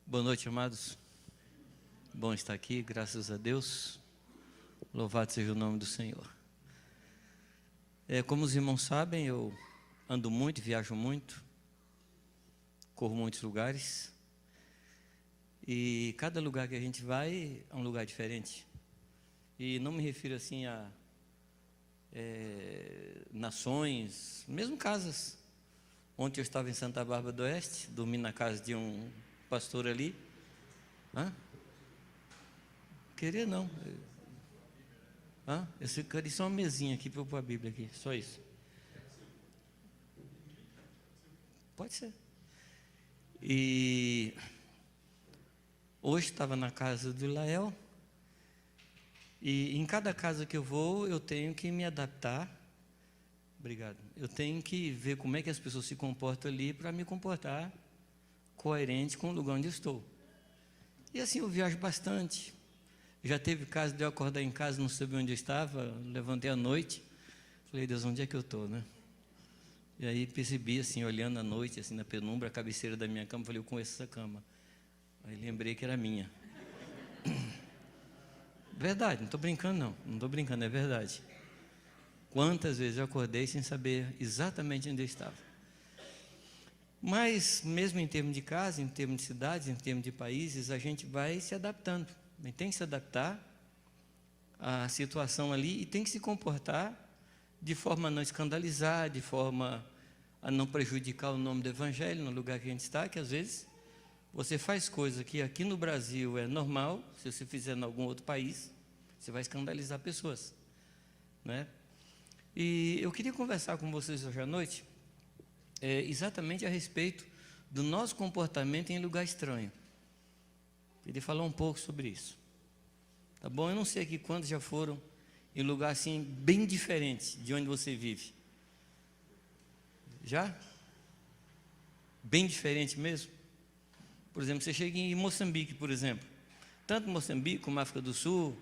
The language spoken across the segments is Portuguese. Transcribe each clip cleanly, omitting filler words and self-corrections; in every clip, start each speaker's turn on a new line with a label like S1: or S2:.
S1: Boa noite, amados. Bom estar aqui, graças a Deus. Louvado seja o nome do Senhor. Como os irmãos sabem, eu ando muito, viajo muito, corro muitos lugares. E cada lugar que a gente vai é um lugar diferente. E não me refiro assim a nações, mesmo casas. Ontem eu estava em Santa Bárbara do Oeste, dormi na casa de um pastor ali. Queria não. Eu queria só uma mesinha aqui para eu pôr a Bíblia aqui, só isso. Pode ser. E hoje estava na casa do Lael. E em cada casa que eu vou, eu tenho que me adaptar. Obrigado. Eu tenho que ver como é que as pessoas se comportam ali para me comportar coerente com o lugar onde eu estou. E assim eu viajo bastante. Já teve caso de eu acordar em casa, não sabia onde eu estava, levantei à noite, falei, Deus, onde é que eu estou, né? E aí percebi, assim, olhando à noite, assim, na penumbra, a cabeceira da minha cama, falei, eu conheço essa cama. Aí lembrei que era minha. Verdade, não estou brincando não estou brincando, é verdade. Quantas vezes eu acordei sem saber exatamente onde eu estava. Mas, mesmo em termos de casa, em termos de cidades, em termos de países, a gente vai se adaptando. A gente tem que se adaptar à situação ali e tem que se comportar de forma a não escandalizar, de forma a não prejudicar o nome do Evangelho no lugar que a gente está, que às vezes você faz coisa que aqui no Brasil é normal, se você fizer em algum outro país, você vai escandalizar pessoas, né? E eu queria conversar com vocês hoje à noite exatamente a respeito do nosso comportamento em lugar estranho. Queria falar um pouco sobre isso. Tá bom? Eu não sei aqui quantos já foram em lugar assim bem diferente de onde você vive. Já? Bem diferente mesmo? Por exemplo, você chega em Moçambique, por exemplo. Tanto Moçambique como África do Sul,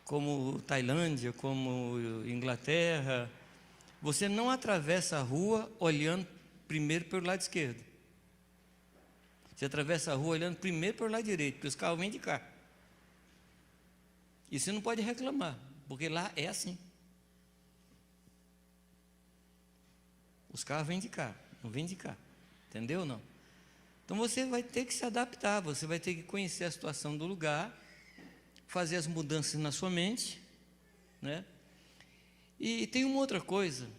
S1: como Tailândia, como Inglaterra. Você não atravessa a rua olhando primeiro pelo lado esquerdo. Você atravessa a rua olhando primeiro pelo lado direito, porque os carros vêm de cá. E você não pode reclamar, porque lá é assim. Os carros vêm de cá, não vêm de cá. Entendeu ou não? Então você vai ter que se adaptar, você vai ter que conhecer a situação do lugar, fazer as mudanças na sua mente, né? E tem uma outra coisa,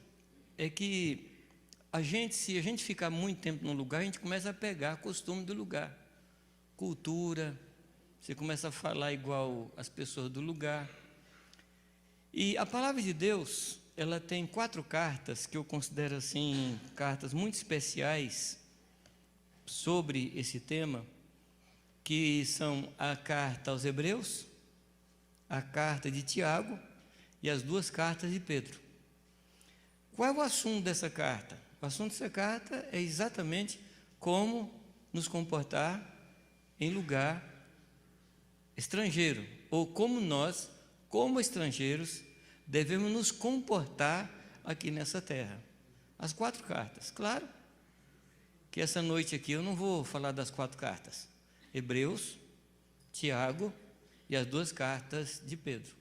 S1: é que se a gente ficar muito tempo num lugar, a gente começa a pegar costume do lugar, cultura, você começa a falar igual as pessoas do lugar. E a palavra de Deus, ela tem 4 cartas, que eu considero assim, cartas muito especiais sobre esse tema, que são a carta aos Hebreus, a carta de Tiago e as 2 cartas de Pedro. Qual é o assunto dessa carta? O assunto dessa carta é exatamente como nos comportar em lugar estrangeiro, ou como nós, como estrangeiros, devemos nos comportar aqui nessa terra. As 4 cartas. Claro que essa noite aqui eu não vou falar das 4 cartas. Hebreus, Tiago e as 2 cartas de Pedro.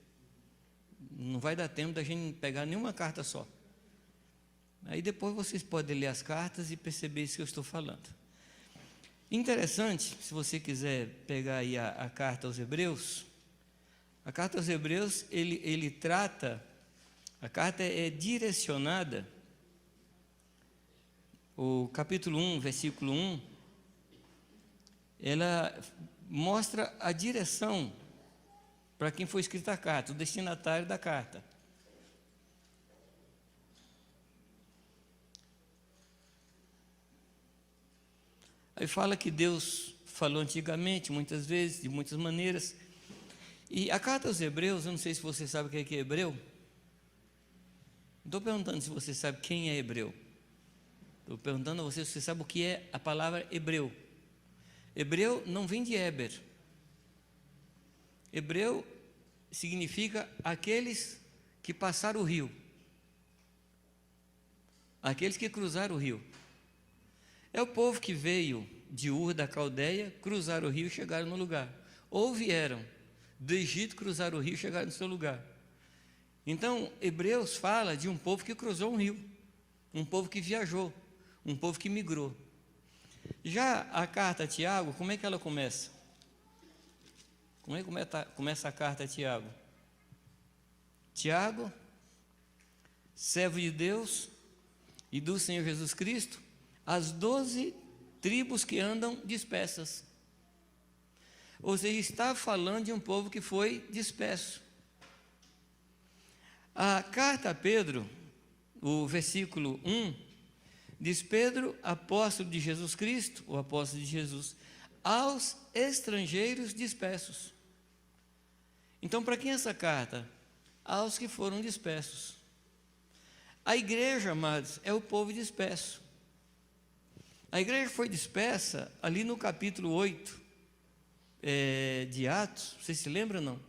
S1: Não vai dar tempo da gente pegar nenhuma carta só. Aí depois vocês podem ler as cartas e perceber isso que eu estou falando. Interessante, se você quiser pegar aí a carta aos Hebreus, a carta aos Hebreus, ele trata, a carta é direcionada, o capítulo 1, versículo 1, ela mostra a direção para quem foi escrita a carta, o destinatário da carta. Aí fala que Deus falou antigamente, muitas vezes, de muitas maneiras. E a carta aos Hebreus, eu não sei se você sabe o que é hebreu. Não estou perguntando se você sabe quem é hebreu. Estou perguntando a você se você sabe o que é a palavra hebreu. Hebreu não vem de Héber. Hebreu significa aqueles que passaram o rio. Aqueles que cruzaram o rio. É o povo que veio de Ur da Caldeia, cruzaram o rio e chegaram no lugar. Ou vieram do Egito, cruzaram o rio e chegaram no seu lugar. Então, Hebreus fala de um povo que cruzou um rio, um povo que viajou, um povo que migrou. Já a carta a Tiago, como é que ela começa? Como é que começa a carta a Tiago? Tiago, servo de Deus e do Senhor Jesus Cristo, as 12 tribos que andam dispersas. Ou seja, está falando de um povo que foi disperso. A carta a Pedro, o versículo 1, diz: Pedro, apóstolo de Jesus Cristo, o apóstolo de Jesus, aos estrangeiros dispersos. Então, para quem é essa carta? Aos que foram dispersos. A igreja, amados, é o povo disperso. A igreja foi dispersa ali no capítulo 8 de Atos. Vocês se lembram ou não?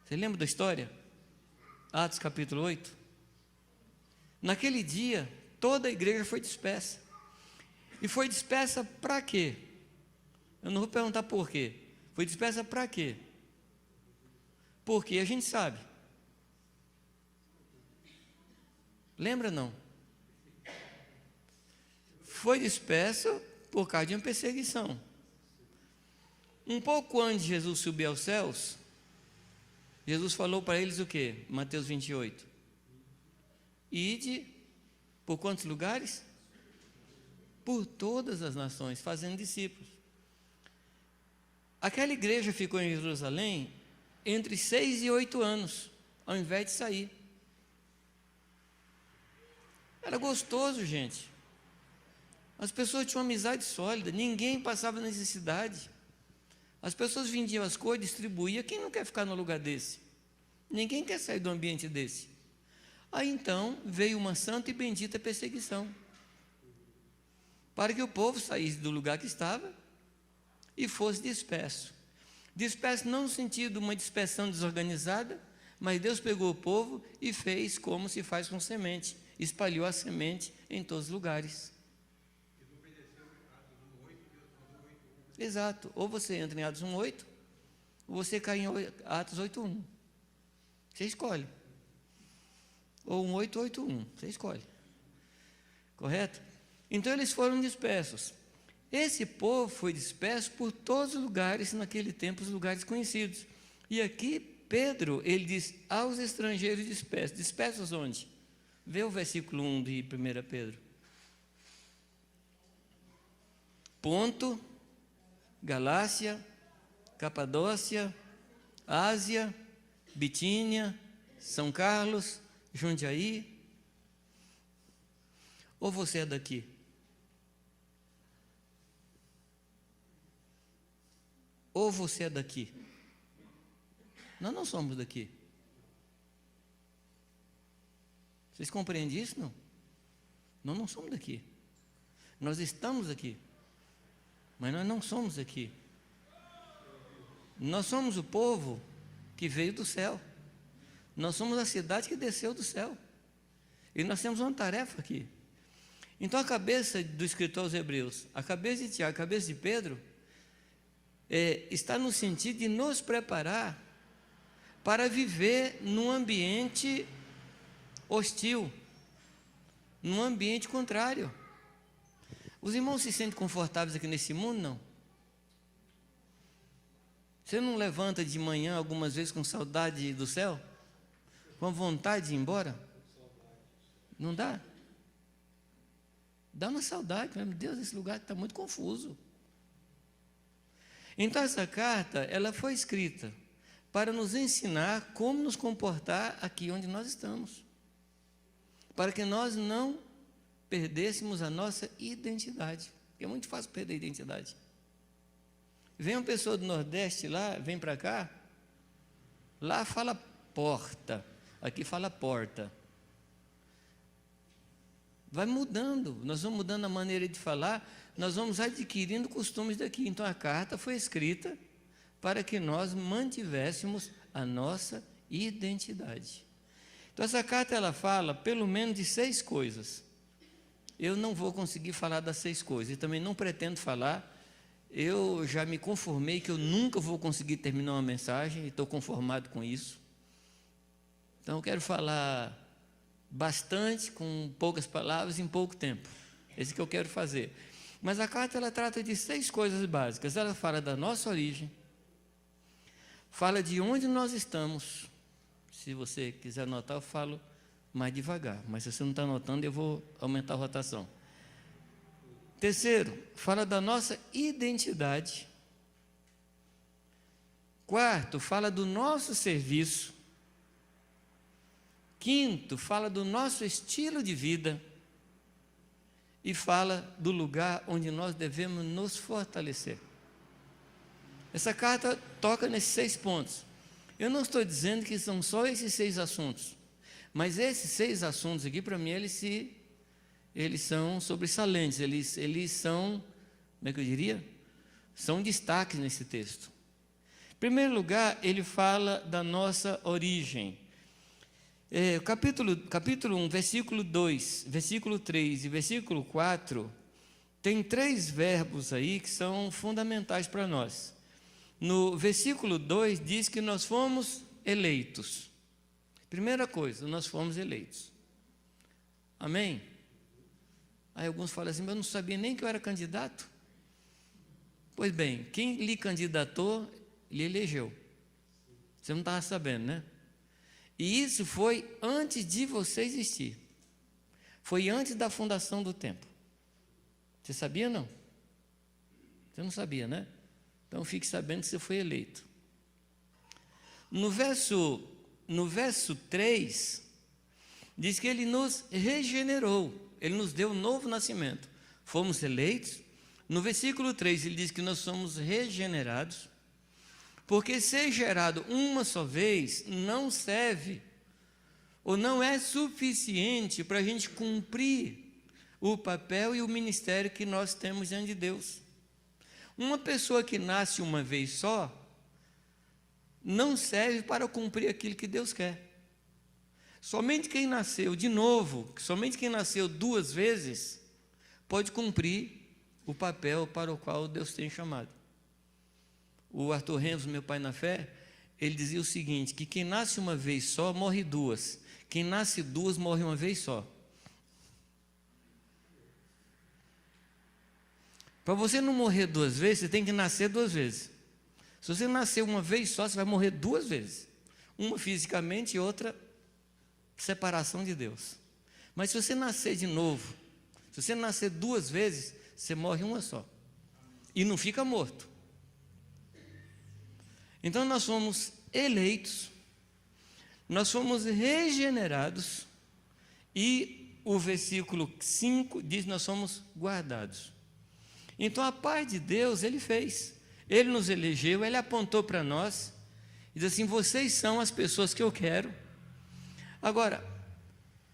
S1: Você lembra da história? Atos capítulo 8. Naquele dia, toda a igreja foi dispersa. E foi dispersa para quê? Eu não vou perguntar por quê. Foi dispersa para quê? Porque a gente sabe. Lembra não? Foi disperso por causa de uma perseguição. Um pouco antes de Jesus subir aos céus, Jesus falou para eles o quê? Mateus 28. Ide por quantos lugares? Por todas as nações, fazendo discípulos. Aquela igreja ficou em Jerusalém entre 6 e 8 anos, ao invés de sair. Era gostoso, gente. As pessoas tinham uma amizade sólida, ninguém passava necessidade. As pessoas vendiam as coisas, distribuíam. Quem não quer ficar no lugar desse? Ninguém quer sair do ambiente desse. Aí então veio uma santa e bendita perseguição, para que o povo saísse do lugar que estava e fosse disperso. Disperso não no sentido de uma dispersão desorganizada, mas Deus pegou o povo e fez como se faz com semente, espalhou a semente em todos os lugares. Exato, ou você entra em Atos 1:8, ou você cai em Atos 8:1. Você escolhe. Ou 1:8:8:1, você escolhe. Correto? Então eles foram dispersos. Esse povo foi disperso por todos os lugares, naquele tempo, os lugares conhecidos. E aqui, Pedro, ele diz, aos estrangeiros dispersos. Dispersos onde? Vê o versículo 1 de 1 Pedro. Ponto, Galácia, Capadócia, Ásia, Bitínia, São Carlos, Jundiaí. Ou você é daqui? Ou você é daqui? Nós não somos daqui. Vocês compreendem isso, não? Nós não somos daqui. Nós estamos aqui, mas nós não somos aqui. Nós somos o povo que veio do céu. Nós somos a cidade que desceu do céu. E nós temos uma tarefa aqui. Então a cabeça do escritor aos Hebreus, a cabeça de Tiago, a cabeça de Pedro, está no sentido de nos preparar para viver num ambiente hostil, num ambiente contrário. Os irmãos se sentem confortáveis aqui nesse mundo, não? Você não levanta de manhã algumas vezes com saudade do céu? Com vontade de ir embora? Não dá? Dá uma saudade, meu Deus, esse lugar está muito confuso. Então essa carta, ela foi escrita para nos ensinar como nos comportar aqui onde nós estamos, para que nós não perdêssemos a nossa identidade, porque é muito fácil perder a identidade. Vem uma pessoa do Nordeste lá, vem para cá, lá fala porta, aqui fala porta. Vai mudando, nós vamos mudando a maneira de falar, nós vamos adquirindo costumes daqui. Então a carta foi escrita para que nós mantivéssemos a nossa identidade. Então essa carta ela fala pelo menos de 6 coisas. eu não vou conseguir falar das 6 coisas, e também não pretendo falar. Eu já me conformei que eu nunca vou conseguir terminar uma mensagem, e estou conformado com isso. Então, eu quero falar bastante, com poucas palavras, em pouco tempo. Esse que eu quero fazer. Mas a carta, ela trata de 6 coisas básicas. Ela fala da nossa origem, fala de onde nós estamos. Se você quiser anotar, eu falo mais devagar, mas se você não está anotando, eu vou aumentar a rotação. Terceiro, fala da nossa identidade. Quarto, fala do nosso serviço. Quinto, fala do nosso estilo de vida. E fala do lugar onde nós devemos nos fortalecer. Essa carta toca nesses 6 pontos. Eu não estou dizendo que são só esses 6 assuntos, mas esses 6 assuntos aqui, para mim, eles são sobressalentes, eles são, como é que eu diria? São destaques nesse texto. Em primeiro lugar, ele fala da nossa origem. Capítulo 1, versículo 2, versículo 3 e versículo 4, tem 3 verbos aí que são fundamentais para nós. No versículo 2 diz que nós fomos eleitos. Primeira coisa, nós fomos eleitos. Amém? Aí alguns falam assim, mas eu não sabia nem que eu era candidato. Pois bem, quem lhe candidatou, lhe elegeu. Você não estava sabendo, né? E isso foi antes de você existir. Foi antes da fundação do tempo. Você sabia, não? Você não sabia, né? Então fique sabendo que você foi eleito. No verso 3, diz que ele nos regenerou. Ele nos deu um novo nascimento. Fomos eleitos. No versículo 3, ele diz que nós somos regenerados. Porque ser gerado uma só vez não serve, ou não é suficiente para a gente cumprir o papel e o ministério que nós temos diante de Deus. Uma pessoa que nasce uma vez só, não serve para cumprir aquilo que Deus quer. Somente quem nasceu de novo, somente quem nasceu 2 vezes, pode cumprir o papel para o qual Deus tem chamado. O Arthur Ramos, meu pai na fé, ele dizia o seguinte, que quem nasce uma vez só, morre 2. Quem nasce 2, morre uma vez só. Para você não morrer 2 vezes, você tem que nascer 2 vezes. Se você nascer uma vez só, você vai morrer 2 vezes. Uma fisicamente e outra separação de Deus. Mas se você nascer de novo, se você nascer 2 vezes, você morre uma só. E não fica morto. Então nós fomos eleitos, nós fomos regenerados, e o versículo 5 diz que nós somos guardados. Então a paz de Deus Ele fez, Ele nos elegeu, Ele apontou para nós, e diz assim, vocês são as pessoas que eu quero. Agora,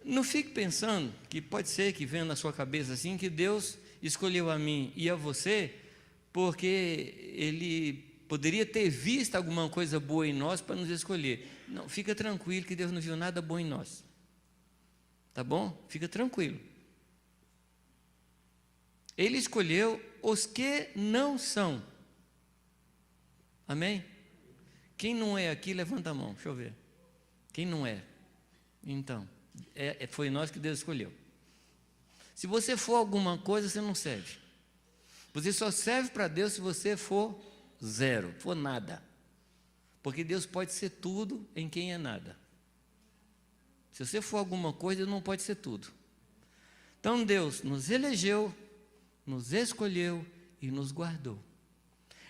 S1: não fique pensando, que pode ser que venha na sua cabeça assim, que Deus escolheu a mim e a você, porque Ele poderia ter visto alguma coisa boa em nós para nos escolher. Não, fica tranquilo que Deus não viu nada bom em nós. Tá bom? Fica tranquilo. Ele escolheu os que não são. Amém? Quem não é aqui, levanta a mão. Deixa eu ver. Quem não é? Então, foi nós que Deus escolheu. Se você for alguma coisa, você não serve. Você só serve para Deus se você for 0, for nada. Porque Deus pode ser tudo em quem é nada. Se você for alguma coisa, Deus não pode ser tudo. Então Deus nos elegeu, nos escolheu e nos guardou.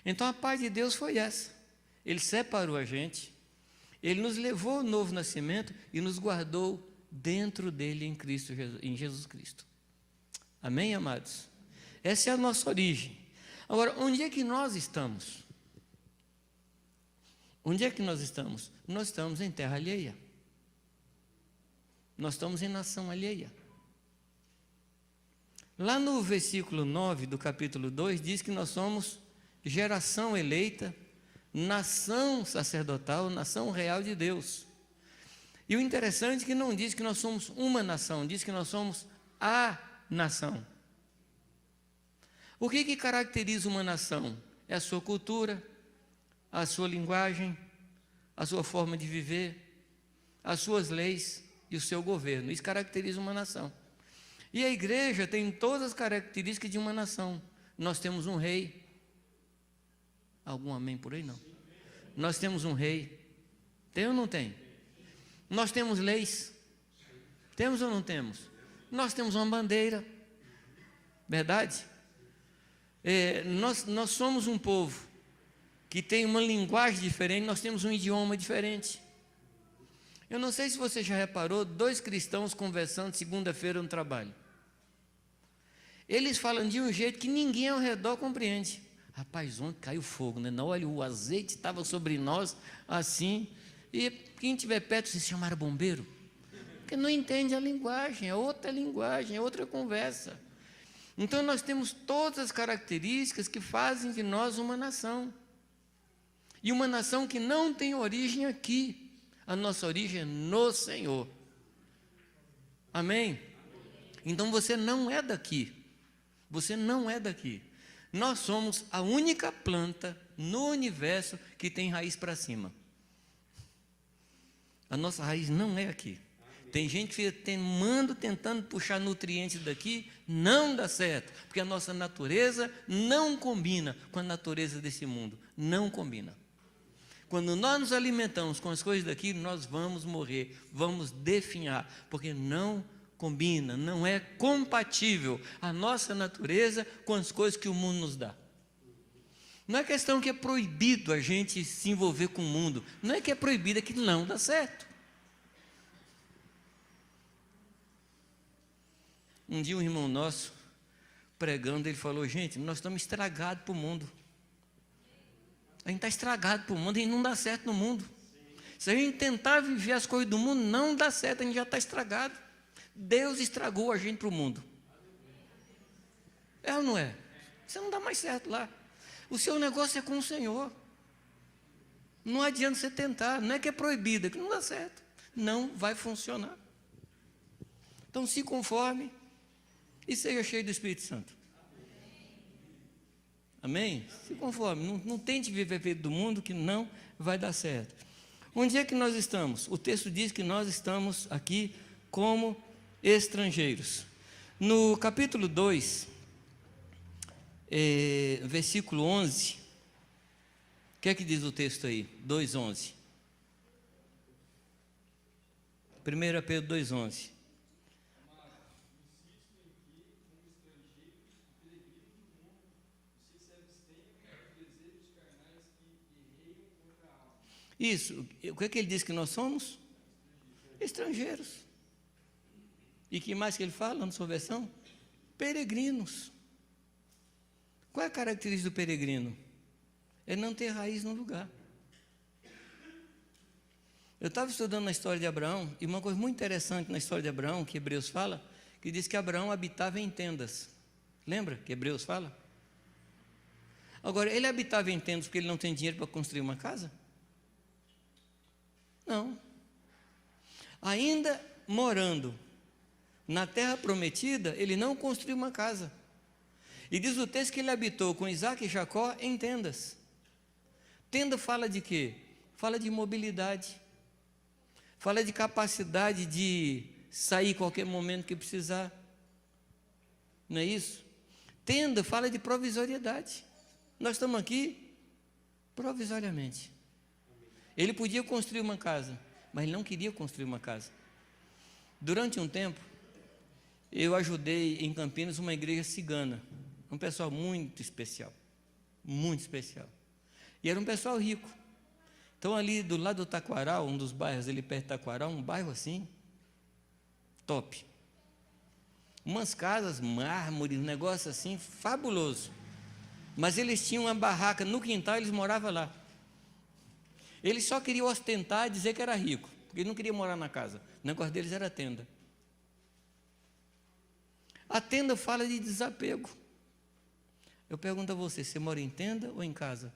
S1: Então a paz de Deus foi essa. Ele separou a gente, Ele nos levou ao novo nascimento e nos guardou dentro dele em Jesus Cristo. Amém, amados? Essa é a nossa origem. Agora, onde é que nós estamos? Onde é que nós estamos? Nós estamos em terra alheia. Nós estamos em nação alheia. Lá no versículo 9 do capítulo 2, diz que nós somos geração eleita, nação sacerdotal, nação real de Deus. E o interessante é que não diz que nós somos uma nação, diz que nós somos a nação. O que caracteriza uma nação? É a sua cultura, a sua linguagem, a sua forma de viver, as suas leis e o seu governo. Isso caracteriza uma nação. E a igreja tem todas as características de uma nação. Nós temos um rei. Algum amém por aí? Não. Nós temos um rei. Tem ou não tem? Nós temos leis. Temos ou não temos? Nós temos uma bandeira. Verdade? Nós somos um povo que tem uma linguagem diferente, nós temos um idioma diferente. Eu não sei se você já reparou, 2 cristãos conversando segunda-feira no trabalho. Eles falam de um jeito que ninguém ao redor compreende. Rapaz, ontem caiu fogo, né? Não, olha, o azeite estava sobre nós, assim, e quem estiver perto, se chamaram bombeiro, porque não entende a linguagem, é outra linguagem, é outra conversa. Então, nós temos todas as características que fazem de nós uma nação. E uma nação que não tem origem aqui. A nossa origem é no Senhor. Amém? Então, você não é daqui. Você não é daqui. Nós somos a única planta no universo que tem raiz para cima. A nossa raiz não é aqui. Tem gente que fica tentando puxar nutrientes daqui, não dá certo, porque a nossa natureza não combina com a natureza desse mundo, não combina. Quando nós nos alimentamos com as coisas daqui, nós vamos morrer, vamos definhar, porque não combina, não é compatível a nossa natureza com as coisas que o mundo nos dá. Não é questão que é proibido a gente se envolver com o mundo, não é que é proibido, é que não dá certo. Um dia um irmão nosso, pregando, ele falou, gente, nós estamos estragados para o mundo. A gente está estragado para o mundo e não dá certo no mundo. Se a gente tentar viver as coisas do mundo, não dá certo, a gente já está estragado. Deus estragou a gente para o mundo. É ou não é? Você não dá mais certo lá. O seu negócio é com o Senhor. Não adianta você tentar, não é que é proibido, é que não dá certo. Não vai funcionar. Então se conforme e seja cheio do Espírito Santo. Amém? Se conforme, não tente viver feito do mundo, que não vai dar certo. Onde é que nós estamos? O texto diz que nós estamos aqui como estrangeiros. No capítulo 2, versículo 11, o que é que diz o texto aí? 2:11. 1 Pedro 2:11. Isso, o que é que ele diz que nós somos? Estrangeiros. E que mais que ele fala na sua versão? Peregrinos. Qual é a característica do peregrino? É não ter raiz no lugar. Eu estava estudando a história de Abraão, e uma coisa muito interessante na história de Abraão, que Hebreus fala, que diz que Abraão habitava em tendas. Lembra que Hebreus fala? Agora, ele habitava em tendas porque ele não tem dinheiro para construir uma casa? Não. Ainda morando na terra prometida, ele não construiu uma casa. E diz o texto que ele habitou com Isaac e Jacó em tendas. Tenda fala de quê? Fala de mobilidade. Fala de capacidade de sair qualquer momento que precisar. Não é isso? Tenda fala de provisoriedade. Nós estamos aqui provisoriamente. Ele podia construir uma casa, mas ele não queria construir uma casa. Durante um tempo, eu ajudei em Campinas uma igreja cigana, um pessoal muito especial, e era um pessoal rico. Então ali do lado do Taquaral, um dos bairros ali perto do Taquaral, um bairro assim, top. Umas casas, mármore, um negócio assim, fabuloso. Mas eles tinham uma barraca no quintal, eles moravam lá. Eles só queriam ostentar e dizer que era rico, porque eles não queriam morar na casa. O negócio deles era a tenda. A tenda fala de desapego. Eu pergunto a você, você mora em tenda ou em casa?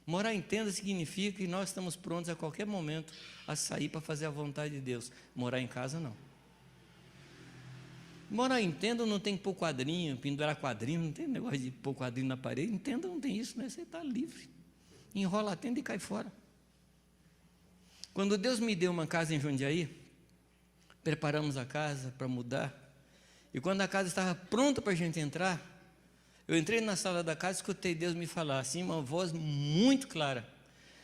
S1: Morar em tenda significa que nós estamos prontos a qualquer momento a sair para fazer a vontade de Deus. Morar em casa, não. Morar em tenda não tem que pôr quadrinho, pendurar quadrinho, não tem negócio de pôr quadrinho na parede. Em tenda não tem isso, né? Você está livre. Enrola a tenda e cai fora. Quando Deus me deu uma casa em Jundiaí, preparamos a casa para mudar. E quando a casa estava pronta para a gente entrar, eu entrei na sala da casa e escutei Deus me falar assim, uma voz muito clara.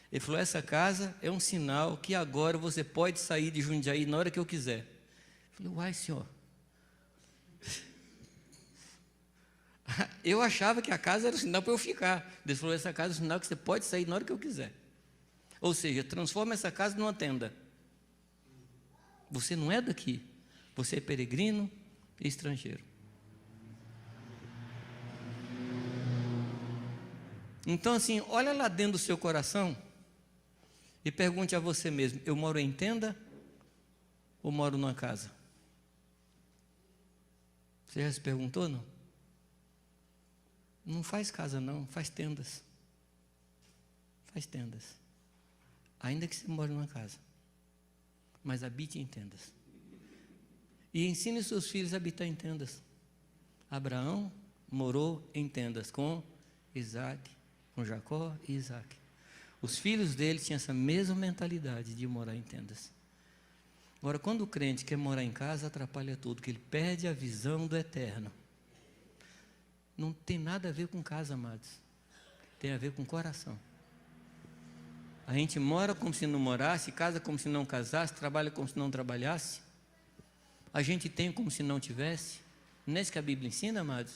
S1: Ele falou, essa casa é um sinal que agora você pode sair de Jundiaí na hora que eu quiser. Eu falei, uai, Senhor. Eu achava que a casa era o sinal para eu ficar. Deus falou, essa casa é o sinal que você pode sair na hora que eu quiser. Ou seja, transforma essa casa numa tenda. Você não é daqui. Você é peregrino e estrangeiro. Então, assim, olha lá dentro do seu coração e pergunte a você mesmo, eu moro em tenda ou moro numa casa? Você já se perguntou, não? Não faz casa não, faz tendas. Faz tendas. Ainda que você mora numa casa. Mas habite em tendas. E ensine seus filhos a habitar em tendas. Abraão morou em tendas com Isaac, com Jacó e Isaac. Os filhos dele tinham essa mesma mentalidade de morar em tendas. Agora, quando o crente quer morar em casa, atrapalha tudo, que ele perde a visão do eterno. Não tem nada a ver com casa, amados. Tem a ver com coração. A gente mora como se não morasse, casa como se não casasse, trabalha como se não trabalhasse. A gente tem como se não tivesse. Não é isso que a Bíblia ensina, amados?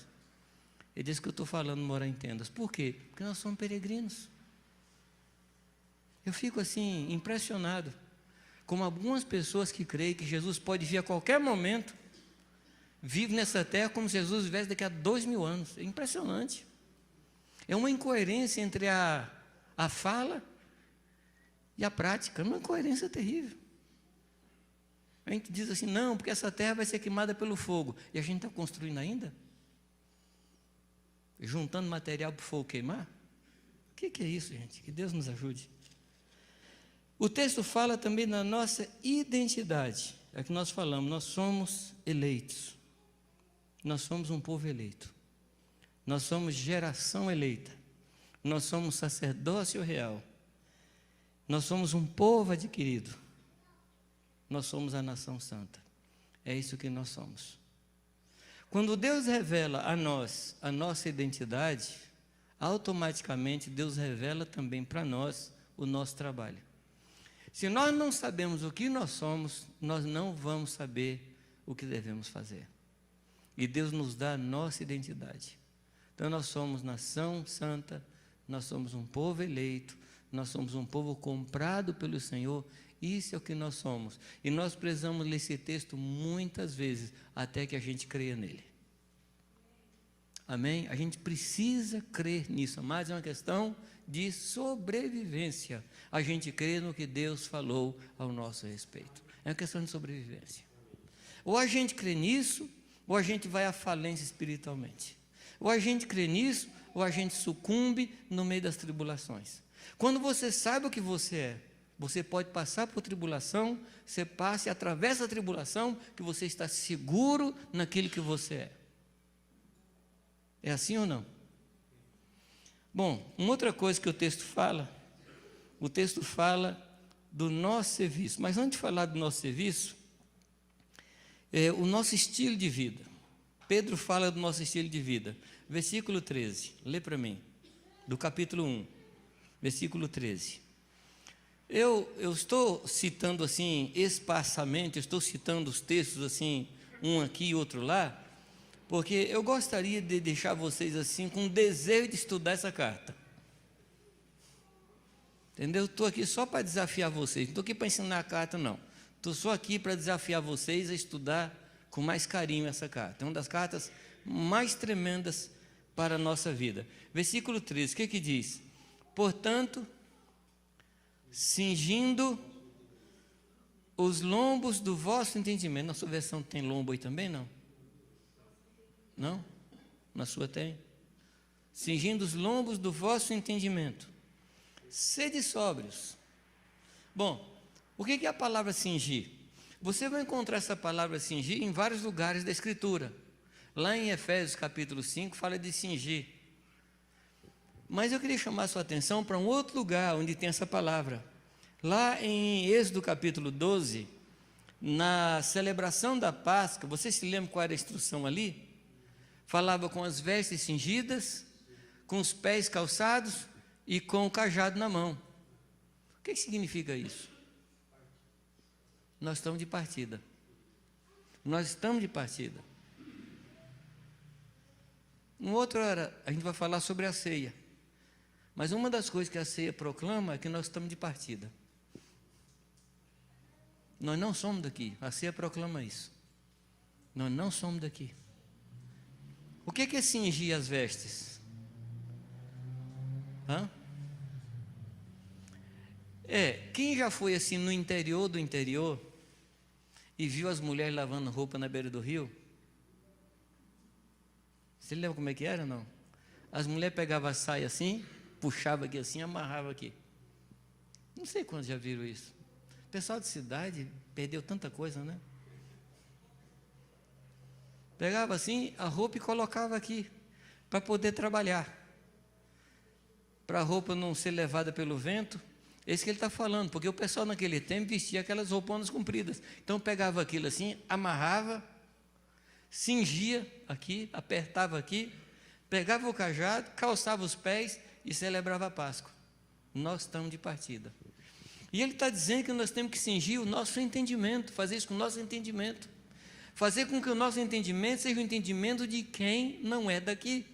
S1: Ele diz que eu estou falando morar em tendas. Por quê? Porque nós somos peregrinos. Eu fico assim, impressionado. Como algumas pessoas que creem que Jesus pode vir a qualquer momento, vivem nessa terra como se Jesus vivesse daqui a 2000 anos. É impressionante. É uma incoerência entre a fala e a prática. É uma incoerência terrível. A gente diz assim, não, porque essa terra vai ser queimada pelo fogo. E a gente está construindo ainda? Juntando material para o fogo queimar? O que é isso, gente? Que Deus nos ajude. O texto fala também da nossa identidade. É que nós falamos, nós somos eleitos. Nós somos um povo eleito. Nós somos geração eleita. Nós somos sacerdócio real. Nós somos um povo adquirido. Nós somos a nação santa. É isso que nós somos. Quando Deus revela a nós a nossa identidade, automaticamente Deus revela também para nós o nosso trabalho. Se nós não sabemos o que nós somos, nós não vamos saber o que devemos fazer. E Deus nos dá a nossa identidade. Então nós somos nação santa, nós somos um povo eleito, nós somos um povo comprado pelo Senhor. Isso é o que nós somos. E nós precisamos ler esse texto muitas vezes, até que a gente creia nele. Amém? A gente precisa crer nisso, mas é uma questão de sobrevivência. A gente crê no que Deus falou ao nosso respeito. É uma questão de sobrevivência. Ou a gente crê nisso, ou a gente vai à falência espiritualmente. Ou a gente crê nisso, ou a gente sucumbe no meio das tribulações. Quando você sabe o que você é, você pode passar por tribulação, você passa e atravessa a tribulação, que você está seguro naquilo que você é. É assim ou não? Bom, uma outra coisa que o texto fala do nosso serviço. Mas antes de falar do nosso serviço, o nosso estilo de vida. Pedro fala do nosso estilo de vida. Versículo 13, lê para mim, do capítulo 1, versículo 13. Eu estou citando assim, esparsamente, eu estou citando os textos assim, um aqui e outro lá, porque eu gostaria de deixar vocês assim, com desejo de estudar essa carta. Entendeu? Estou aqui só para desafiar vocês, não estou aqui para ensinar a carta, não. Estou só aqui para desafiar vocês a estudar com mais carinho essa carta. É uma das cartas mais tremendas para a nossa vida. Versículo 13, o que diz? Portanto, cingindo os lombos do vosso entendimento. Na sua versão tem lombo aí também, não? Não? Na sua tem? Cingindo os lombos do vosso entendimento. Sede sóbrios. Bom, o que é a palavra cingir? Você vai encontrar essa palavra cingir em vários lugares da Escritura. Lá em Efésios capítulo 5 fala de cingir. Mas eu queria chamar a sua atenção para um outro lugar onde tem essa palavra. Lá em Êxodo capítulo 12, na celebração da Páscoa, você se lembra qual era a instrução ali? Falava com as vestes cingidas, com os pés calçados e com o cajado na mão. O que significa isso? Nós estamos de partida. Nós estamos de partida. Uma outra hora a gente vai falar sobre a ceia. Mas uma das coisas que a ceia proclama é que nós estamos de partida. Nós não somos daqui. A ceia proclama isso. Nós não somos daqui. O que é cingir as vestes? Quem já foi assim no interior do interior e viu as mulheres lavando roupa na beira do rio? Você lembra como é que era, não? As mulheres pegavam a saia assim, puxavam aqui assim, amarravam aqui. Não sei quantos já viram isso. O pessoal de cidade perdeu tanta coisa, né? Pegava assim a roupa e colocava aqui, para poder trabalhar. Para a roupa não ser levada pelo vento. É isso que ele está falando, porque o pessoal naquele tempo vestia aquelas rouponas compridas. Então pegava aquilo assim, amarrava, cingia aqui, apertava aqui, pegava o cajado, calçava os pés e celebrava a Páscoa. Nós estamos de partida. E ele está dizendo que nós temos que cingir o nosso entendimento, fazer isso com o nosso entendimento. Fazer com que o nosso entendimento seja o entendimento de quem não é daqui.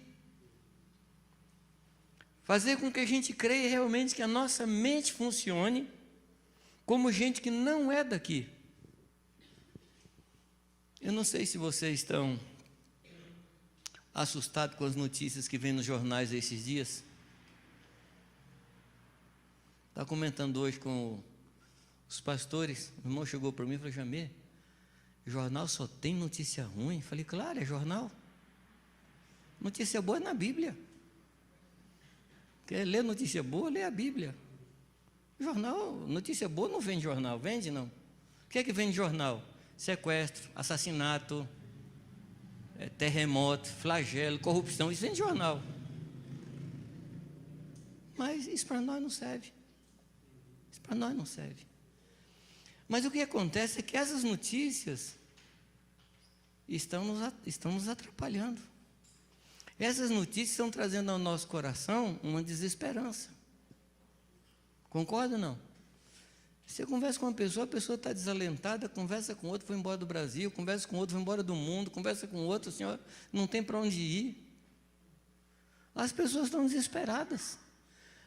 S1: Fazer com que a gente creia realmente que a nossa mente funcione como gente que não é daqui. Eu não sei se vocês estão assustados com as notícias que vêm nos jornais esses dias. Estava comentando hoje com os pastores. O irmão chegou para mim e falou: Jamê, jornal só tem notícia ruim? Falei: claro, é jornal. Notícia boa é na Bíblia. Quer ler notícia boa, lê a Bíblia. Jornal, notícia boa não vende jornal, vende não. O que é que vende jornal? Sequestro, assassinato, terremoto, flagelo, corrupção, isso vende jornal. Mas isso para nós não serve. Isso para nós não serve. Mas o que acontece é que essas notícias estão nos atrapalhando. Essas notícias estão trazendo ao nosso coração uma desesperança. Concorda ou não? Você conversa com uma pessoa, a pessoa está desalentada, conversa com outro, foi embora do Brasil, conversa com outro, foi embora do mundo, conversa com outro, assim, ó, não tem para onde ir. As pessoas estão desesperadas.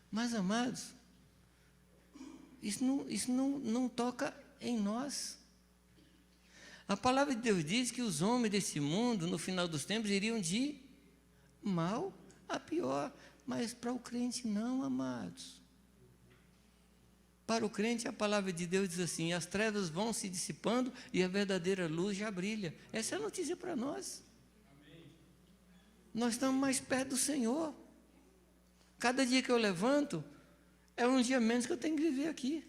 S1: Mas, amados, isso não toca em nós. A palavra de Deus diz que os homens desse mundo, no final dos tempos, iriam de mal a pior, mas para o crente não, amados. Para o crente a palavra de Deus diz assim: as trevas vão se dissipando e a verdadeira luz já brilha. Essa é a notícia para nós. Amém. Nós estamos mais perto do Senhor. Cada dia que eu levanto é um dia menos que eu tenho que viver aqui.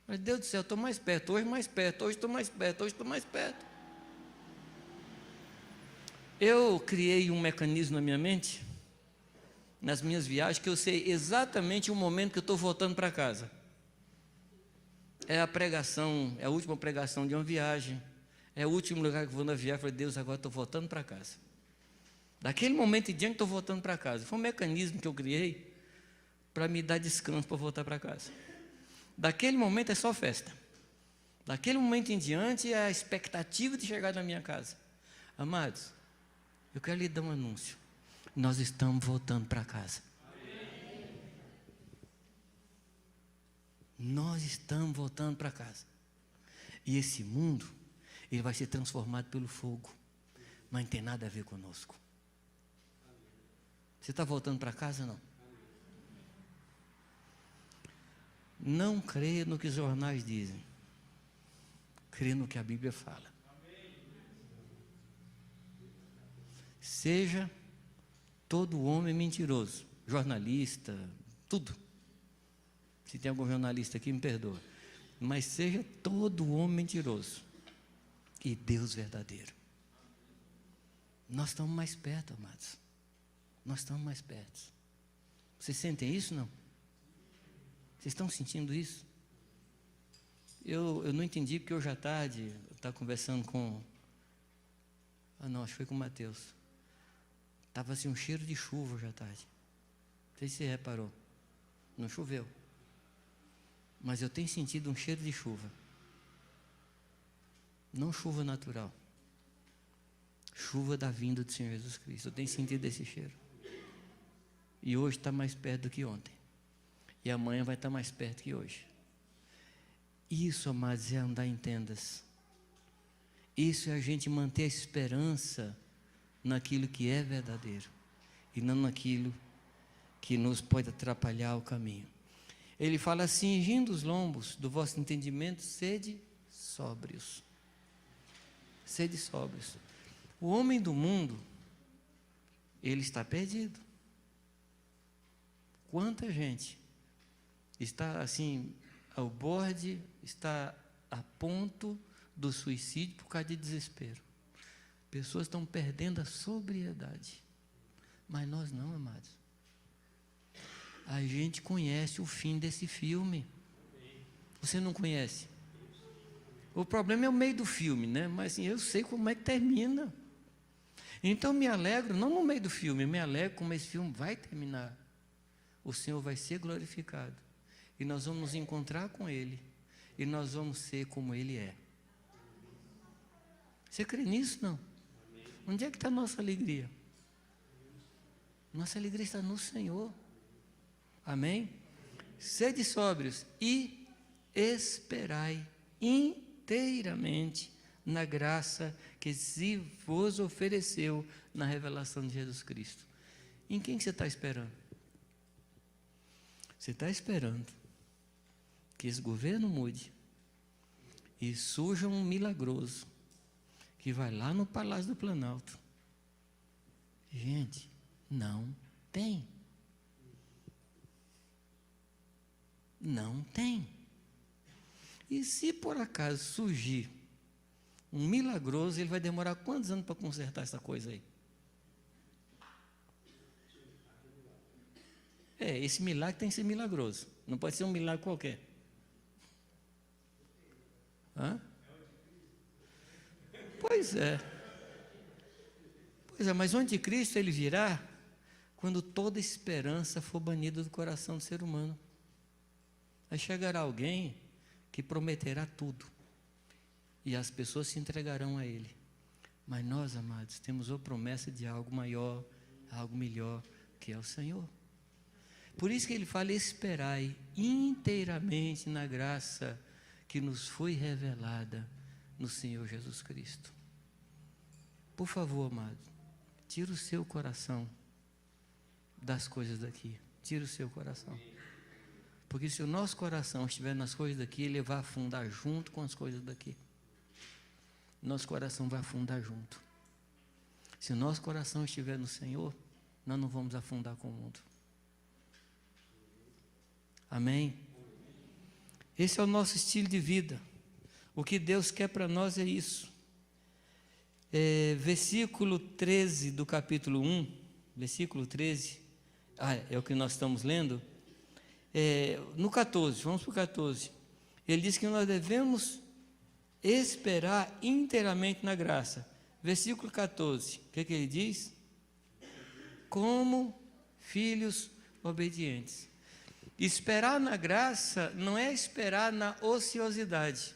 S1: Mas Deus do céu, eu estou mais perto, hoje mais perto, hoje estou mais perto, hoje estou mais perto. Eu criei um mecanismo na minha mente, nas minhas viagens, que eu sei exatamente o momento que eu estou voltando para casa. É a pregação, é a última pregação de uma viagem, é o último lugar que eu vou na viagem. Eu falei: Deus, agora estou voltando para casa. Daquele momento em diante estou voltando para casa. Foi um mecanismo que eu criei para me dar descanso para voltar para casa. Daquele momento é só festa. Daquele momento em diante é a expectativa de chegar na minha casa. Amados, eu quero lhe dar um anúncio. Nós estamos voltando para casa. Amém. Nós estamos voltando para casa. E esse mundo, ele vai ser transformado pelo fogo. Mas não tem nada a ver conosco. Você está voltando para casa, não? Não creia no que os jornais dizem. Crê no que a Bíblia fala. Seja todo homem mentiroso, jornalista, tudo. Se tem algum jornalista aqui, me perdoa. mas seja todo homem mentiroso e Deus verdadeiro. Nós estamos mais perto, amados. Nós estamos mais perto. Vocês sentem isso, não? Vocês estão sentindo isso? Eu não entendi, porque hoje à tarde eu estava conversando com... não, acho que foi com o Mateus. Estava assim um cheiro de chuva hoje à tarde. Não sei se você reparou. Não choveu. Mas eu tenho sentido um cheiro de chuva. Não chuva natural. Chuva da vinda do Senhor Jesus Cristo. Eu tenho sentido esse cheiro. E hoje está mais perto do que ontem. E amanhã vai estar mais perto que hoje. Isso, amados, é andar em tendas. Isso é a gente manter a esperança naquilo que é verdadeiro. E não naquilo que nos pode atrapalhar o caminho. Ele fala assim: cingindo os lombos do vosso entendimento, sede sóbrios. Sede sóbrios. O homem do mundo, ele está perdido. Quanta gente está assim, ao borde, está a ponto do suicídio por causa de desespero. Pessoas estão perdendo a sobriedade. Mas nós não, amados. A gente conhece o fim desse filme. Você não conhece? O problema é o meio do filme, né? Mas assim, eu sei como é que termina. Então me alegro, não no meio do filme, eu me alegro como esse filme vai terminar. O Senhor vai ser glorificado. E nós vamos nos encontrar com Ele. E nós vamos ser como Ele é. Você crê nisso, não? Onde é que está a nossa alegria? Nossa alegria está no Senhor. Amém? Sede sóbrios e esperai inteiramente na graça que se vos ofereceu na revelação de Jesus Cristo. Em quem você está esperando? Você está esperando que esse governo mude e surja um milagroso que vai lá no Palácio do Planalto. Gente, não tem. Não tem. E se por acaso surgir um milagroso, ele vai demorar quantos anos para consertar essa coisa aí? Esse milagre tem que ser milagroso. Não pode ser um milagre qualquer. Hã? Pois é. Pois é, mas o anticristo ele virá quando toda esperança for banida do coração do ser humano. Aí chegará alguém que prometerá tudo. E as pessoas se entregarão a ele. Mas nós, amados, temos a promessa de algo maior, algo melhor, que é o Senhor. Por isso que ele fala: esperai inteiramente na graça que nos foi revelada no Senhor Jesus Cristo. Por favor, amado, tira o seu coração das coisas daqui. Tira o seu coração. Porque se o nosso coração estiver nas coisas daqui, ele vai afundar junto com as coisas daqui. Nosso coração vai afundar junto. Se o nosso coração estiver no Senhor, nós não vamos afundar com o mundo. Amém? Esse é o nosso estilo de vida. O que Deus quer para nós é isso. Versículo 13 do capítulo 1, versículo 13, é o que nós estamos lendo. No 14, vamos para o 14. Ele diz que nós devemos esperar inteiramente na graça. Versículo 14, o que ele diz? Como filhos obedientes. Esperar na graça não é esperar na ociosidade,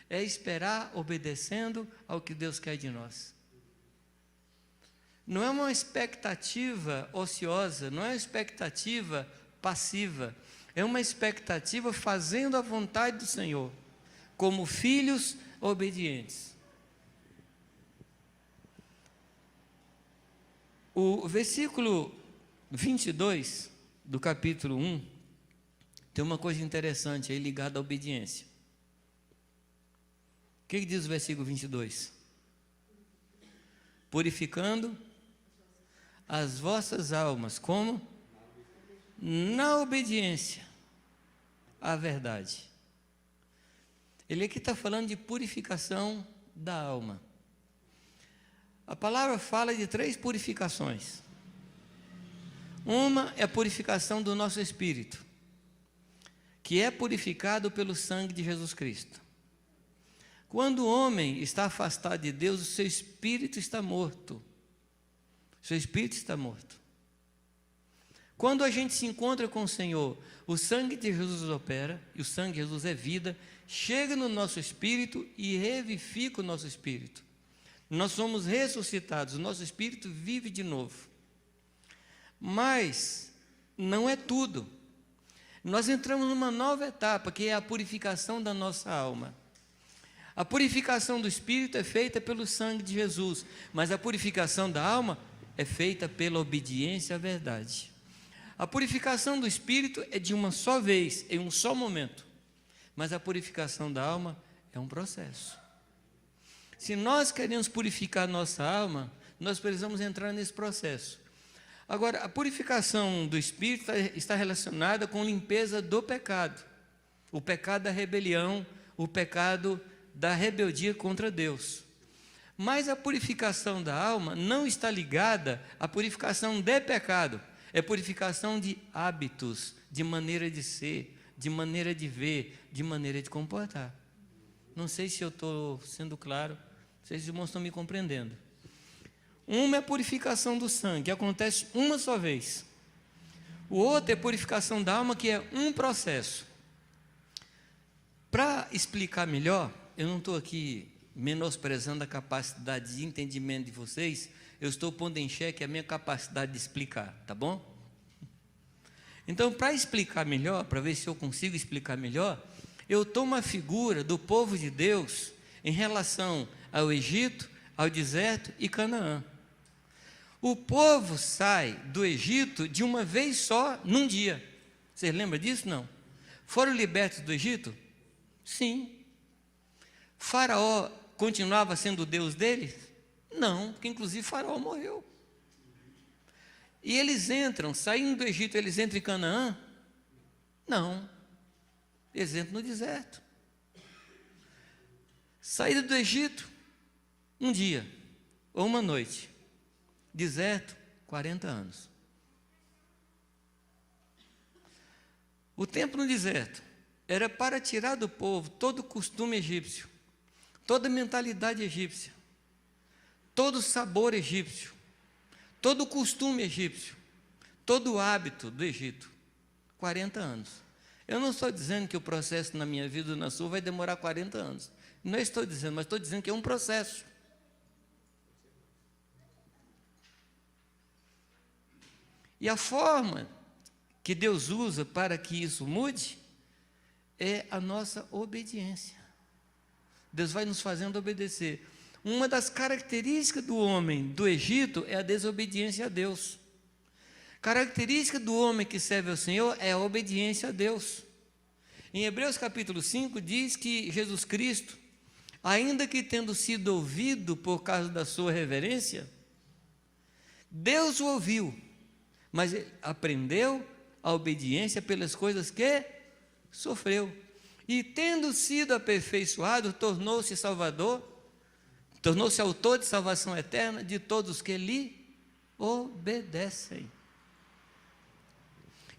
S1: é esperar obedecendo ao que Deus quer de nós. Não é uma expectativa ociosa, não é uma expectativa passiva, é uma expectativa fazendo a vontade do Senhor, como filhos obedientes. O versículo 22 do capítulo 1 tem uma coisa interessante aí ligada à obediência. O que diz o versículo 22? Purificando as vossas almas, como? Na obediência à verdade. Ele aqui está falando de purificação da alma. A palavra fala de 3 purificações. Uma é a purificação do nosso espírito, que é purificado pelo sangue de Jesus Cristo. Quando o homem está afastado de Deus, o seu espírito está morto. O seu espírito está morto. Quando a gente se encontra com o Senhor, o sangue de Jesus opera, e o sangue de Jesus é vida, chega no nosso espírito e revivifica o nosso espírito. Nós somos ressuscitados, o nosso espírito vive de novo. Mas não é tudo. Nós entramos numa nova etapa, que é a purificação da nossa alma. A purificação do espírito é feita pelo sangue de Jesus, mas a purificação da alma é feita pela obediência à verdade. A purificação do espírito é de uma só vez, em um só momento, mas a purificação da alma é um processo. Se nós queremos purificar nossa alma, nós precisamos entrar nesse processo. Agora, a purificação do espírito está relacionada com a limpeza do pecado, o pecado da rebelião, o pecado da rebeldia contra Deus. Mas a purificação da alma não está ligada à purificação de pecado, é purificação de hábitos, de maneira de ser, de maneira de ver, de maneira de comportar. Não sei se eu estou sendo claro, não sei se os irmãos estão me compreendendo. Uma é a purificação do sangue, que acontece uma só vez. O outro é a purificação da alma, que é um processo. Para explicar melhor, eu não estou aqui menosprezando a capacidade de entendimento de vocês, eu estou pondo em xeque a minha capacidade de explicar, tá bom? Então, para explicar melhor, para ver se eu consigo explicar melhor, eu tomo a figura do povo de Deus em relação ao Egito, ao deserto e Canaã. O povo sai do Egito de uma vez só, num dia. Vocês lembram disso? Não. Foram libertos do Egito? Sim. Faraó continuava sendo o Deus deles? Não, porque inclusive Faraó morreu. E eles entram, saindo do Egito, eles entram em Canaã? Não. Eles entram no deserto. Saída do Egito, um dia ou uma noite. Deserto, 40 anos. O tempo no deserto era para tirar do povo todo o costume egípcio, toda a mentalidade egípcia, todo o sabor egípcio, todo o costume egípcio, todo o hábito do Egito. 40 anos. Eu não estou dizendo que o processo na minha vida ou na sua vai demorar 40 anos. Não estou dizendo, mas estou dizendo que é um processo. E a forma que Deus usa para que isso mude é a nossa obediência. Deus vai nos fazendo obedecer. Uma das características do homem do Egito é a desobediência a Deus. Característica do homem que serve ao Senhor é a obediência a Deus. Em Hebreus capítulo 5 diz que Jesus Cristo, ainda que tendo sido ouvido por causa da sua reverência, Deus o ouviu, mas ele aprendeu a obediência pelas coisas que sofreu. E tendo sido aperfeiçoado, tornou-se Salvador, tornou-se autor de salvação eterna de todos os que lhe obedecem.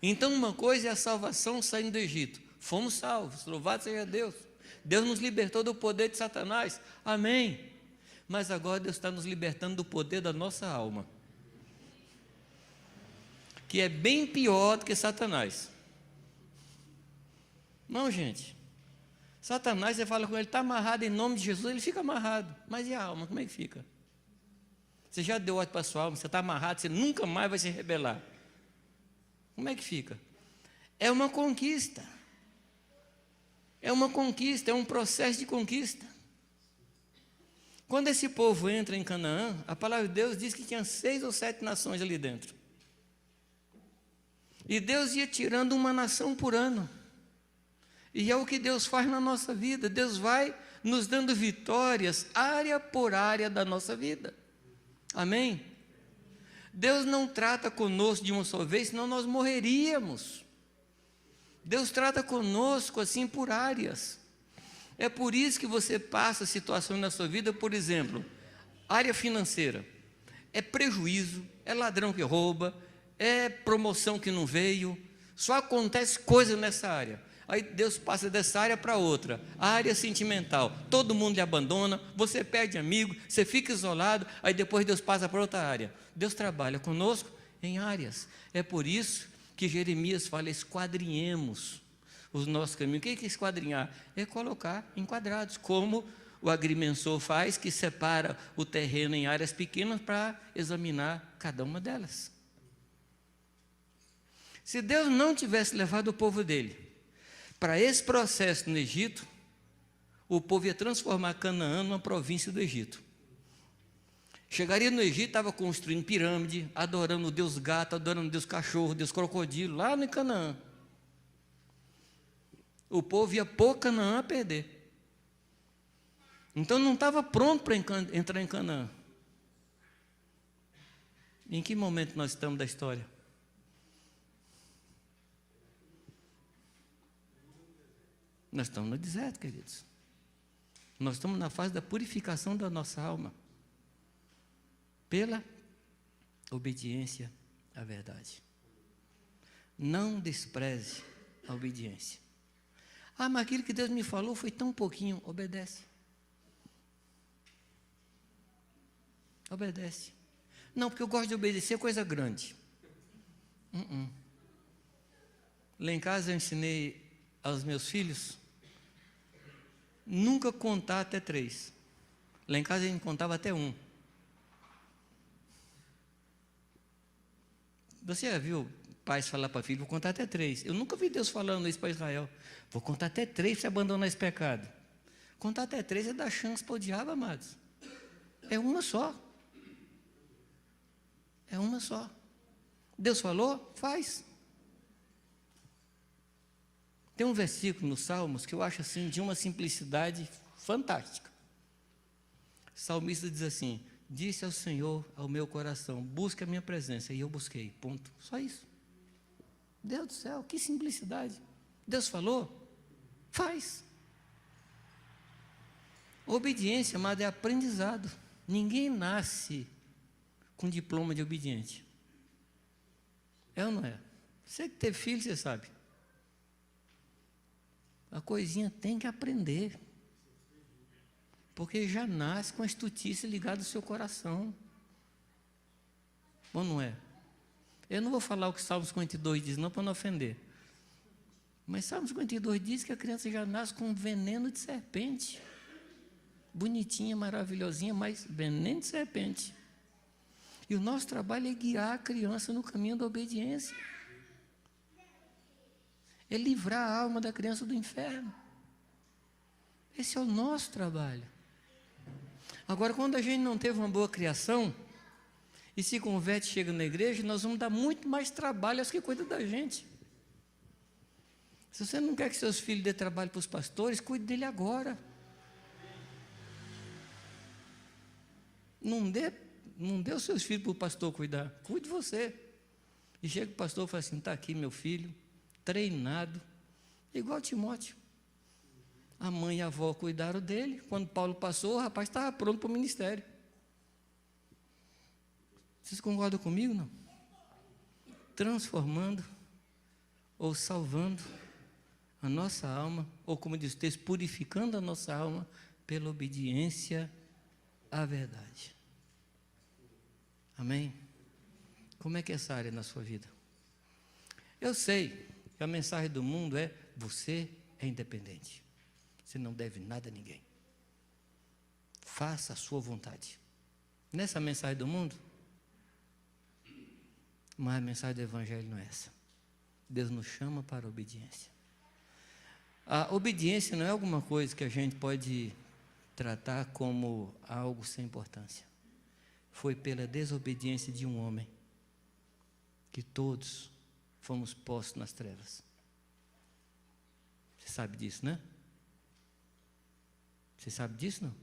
S1: Então, uma coisa é a salvação saindo do Egito. Fomos salvos, louvado seja Deus. Deus nos libertou do poder de Satanás. Amém. Mas agora Deus está nos libertando do poder da nossa alma, que é bem pior do que Satanás. Não, gente. Satanás, você fala com ele, está amarrado em nome de Jesus, ele fica amarrado. Mas e a alma, como é que fica? Você já deu ordem para a sua alma, você está amarrado, você nunca mais vai se rebelar. Como é que fica? É uma conquista. É uma conquista, é um processo de conquista. Quando esse povo entra em Canaã, a palavra de Deus diz que tinha 6 ou 7 nações ali dentro. E Deus ia tirando uma nação por ano. E é o que Deus faz na nossa vida. Deus vai nos dando vitórias, área por área da nossa vida. Amém? Deus não trata conosco de uma só vez, senão nós morreríamos. Deus trata conosco assim por áreas. É por isso que você passa situações na sua vida, por exemplo, área financeira. É prejuízo, é ladrão que rouba, é promoção que não veio, só acontece coisa nessa área. Aí Deus passa dessa área para outra, a área sentimental, todo mundo lhe abandona, você perde amigo, você fica isolado, aí depois Deus passa para outra área. Deus trabalha conosco em áreas. É por isso que Jeremias fala: esquadrinhemos os nossos caminhos. O que é esquadrinhar? É colocar em quadrados, como o agrimensor faz, que separa o terreno em áreas pequenas para examinar cada uma delas. Se Deus não tivesse levado o povo dele para esse processo no Egito, o povo ia transformar Canaã numa província do Egito. Chegaria no Egito, estava construindo pirâmide, adorando o Deus gato, adorando o Deus cachorro, Deus crocodilo, lá no Canaã. O povo ia pôr Canaã a perder. Então não estava pronto para entrar em Canaã. Em que momento nós estamos da história? Nós estamos no deserto, queridos. Nós estamos na fase da purificação da nossa alma, pela obediência à verdade. Não despreze a obediência. Ah, mas aquilo que Deus me falou foi tão pouquinho. Obedece. Obedece. Não, porque eu gosto de obedecer coisa grande. Lá em casa eu ensinei aos meus filhos nunca contar até 3. Lá em casa a gente contava até 1. Você já viu pais falar para filho: vou contar até 3. Eu nunca vi Deus falando isso para Israel. Vou contar até 3 para você abandonar esse pecado. Contar até 3 é dar chance para o diabo, amados. É uma só. É uma só. Deus falou? Faz. Tem um versículo nos Salmos que eu acho assim de uma simplicidade fantástica. O salmista diz assim: disse ao Senhor, ao meu coração, busca a minha presença, e eu busquei, ponto. Só isso. Deus do céu, que simplicidade. Deus falou? Faz. Obediência, amado, é aprendizado. Ninguém nasce com diploma de obediente. É ou não é? Você que teve filho, você sabe. A coisinha tem que aprender. Porque já nasce com a estutice ligada ao seu coração. Ou não é? Eu não vou falar o que Salmo 52 diz, não, para não ofender. Mas Salmo 52 diz que a criança já nasce com um veneno de serpente. Bonitinha, maravilhosinha, mas veneno de serpente. E o nosso trabalho é guiar a criança no caminho da obediência. É livrar a alma da criança do inferno. Esse é o nosso trabalho. Agora, quando a gente não teve uma boa criação e se converte, chega na igreja, nós vamos dar muito mais trabalho aos que cuidam da gente. Se você não quer que seus filhos dê trabalho para os pastores, cuide dele agora. Não dê os seus filhos para o pastor cuidar, cuide de você. E chega o pastor e fala assim: está aqui meu filho, treinado, igual Timóteo. A mãe e a avó cuidaram dele. Quando Paulo passou, o rapaz estava pronto para o ministério. Vocês concordam comigo, não? Transformando ou salvando a nossa alma, ou como diz o texto, purificando a nossa alma pela obediência à verdade. Amém? Como é que é essa área na sua vida? Eu sei que a mensagem do mundo é: você é independente. Você não deve nada a ninguém. Faça a sua vontade. Nessa mensagem do mundo, mas a mensagem do Evangelho não é essa. Deus nos chama para a obediência. A obediência não é alguma coisa que a gente pode tratar como algo sem importância. Foi pela desobediência de um homem que todos fomos postos nas trevas. Você sabe disso, né? Você sabe disso, não?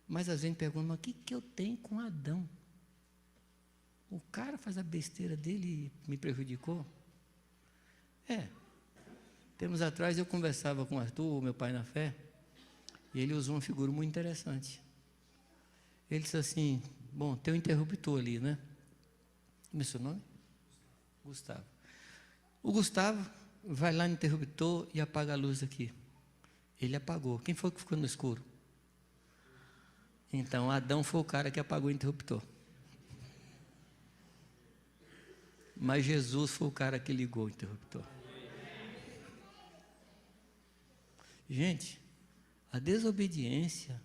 S1: Mas às vezes pergunta: mas o que eu tenho com Adão? O cara faz a besteira dele e me prejudicou? Tempos atrás eu conversava com o Arthur, meu pai na fé, e ele usou uma figura muito interessante. Ele disse assim, bom, tem um interruptor ali, né? Como é seu nome? Gustavo. O Gustavo vai lá no interruptor e apaga a luz aqui. Ele apagou. Quem foi que ficou no escuro? Então, Adão foi o cara que apagou o interruptor. Mas Jesus foi o cara que ligou o interruptor. Gente, a desobediência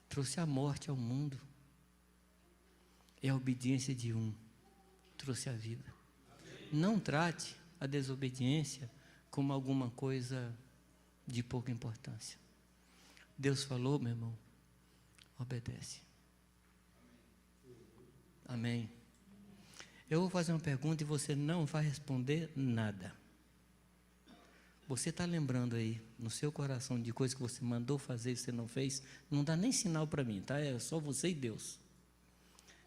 S1: trouxe a morte ao mundo. E a obediência de um trouxe a vida. Não trate a desobediência como alguma coisa de pouca importância. Deus falou, meu irmão, obedece. Amém. Eu vou fazer uma pergunta e você não vai responder nada. Você está lembrando aí, no seu coração, de coisas que você mandou fazer e você não fez? Não dá nem sinal para mim, tá? É só você e Deus.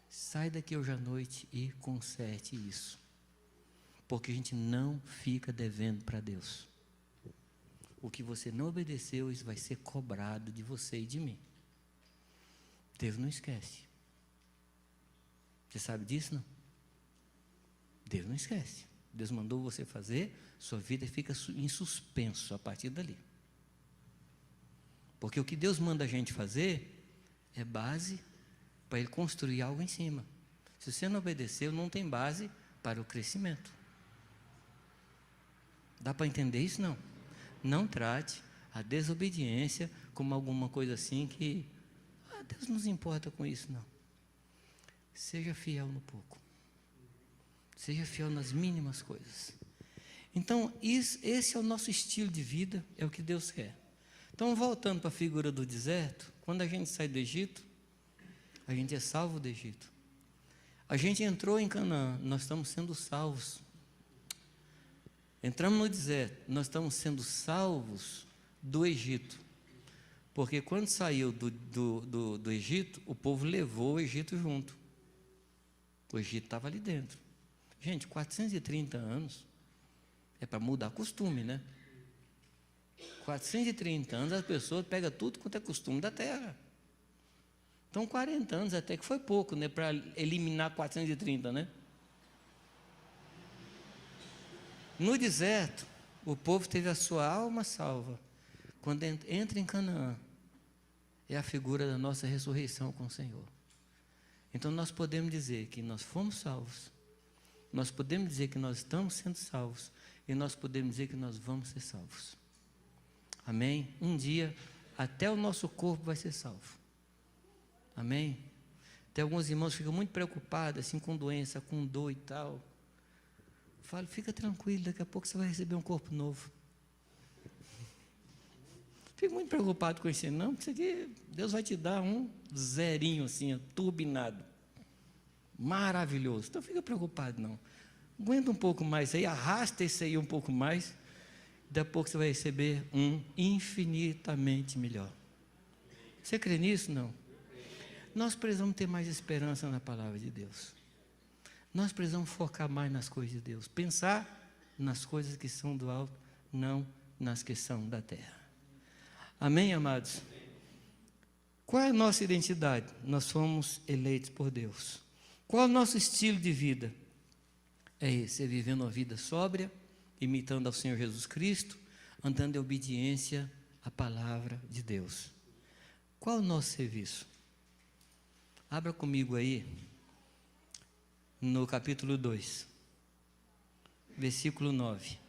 S1: Sai daqui hoje à noite e conserte isso. Porque a gente não fica devendo para Deus. O que você não obedeceu, isso vai ser cobrado de você e de mim. Deus não esquece. Você sabe disso, não? Deus não esquece. Deus mandou você fazer, sua vida fica em suspenso a partir dali. Porque o que Deus manda a gente fazer é base para Ele construir algo em cima. Se você não obedeceu, não tem base para o crescimento. Dá para entender isso? Não. Não trate a desobediência como alguma coisa assim que Deus não se importa com isso, não. Seja fiel no pouco. Seja fiel nas mínimas coisas. Então, esse é o nosso estilo de vida, é o que Deus quer. Então, voltando para a figura do deserto, quando a gente sai do Egito, a gente é salvo do Egito. A gente entrou em Canaã, nós estamos sendo salvos. Entramos no deserto, nós estamos sendo salvos do Egito. Porque quando saiu do Egito, o povo levou o Egito junto. O Egito estava ali dentro. Gente, 430 anos é para mudar costume, né? 430 anos as pessoas pegam tudo quanto é costume da terra. Então 40 anos até que foi pouco, né? Para eliminar 430, né? No deserto, o povo teve a sua alma salva. Quando entra em Canaã, é a figura da nossa ressurreição com o Senhor. Então nós podemos dizer que nós fomos salvos. Nós podemos dizer que nós estamos sendo salvos. E nós podemos dizer que nós vamos ser salvos. Amém? Um dia, até o nosso corpo vai ser salvo. Amém? Tem alguns irmãos que ficam muito preocupados, assim, com doença, com dor e tal. Falo, fica tranquilo, daqui a pouco você vai receber um corpo novo. Fico muito preocupado com isso, não, porque isso aqui, Deus vai te dar um zerinho assim, turbinado. Maravilhoso. Então, fica preocupado, não. Aguenta um pouco mais aí, arrasta esse aí um pouco mais. Daqui a pouco você vai receber um infinitamente melhor. Você crê nisso? Não. Nós precisamos ter mais esperança na palavra de Deus. Nós precisamos focar mais nas coisas de Deus. Pensar nas coisas que são do alto, não nas que são da terra. Amém, amados? Qual é a nossa identidade? Nós fomos eleitos por Deus. Qual é o nosso estilo de vida? É esse, é vivendo uma vida sóbria, imitando ao Senhor Jesus Cristo, andando em obediência à palavra de Deus. Qual é o nosso serviço? Abra comigo aí, no capítulo 2, versículo 9.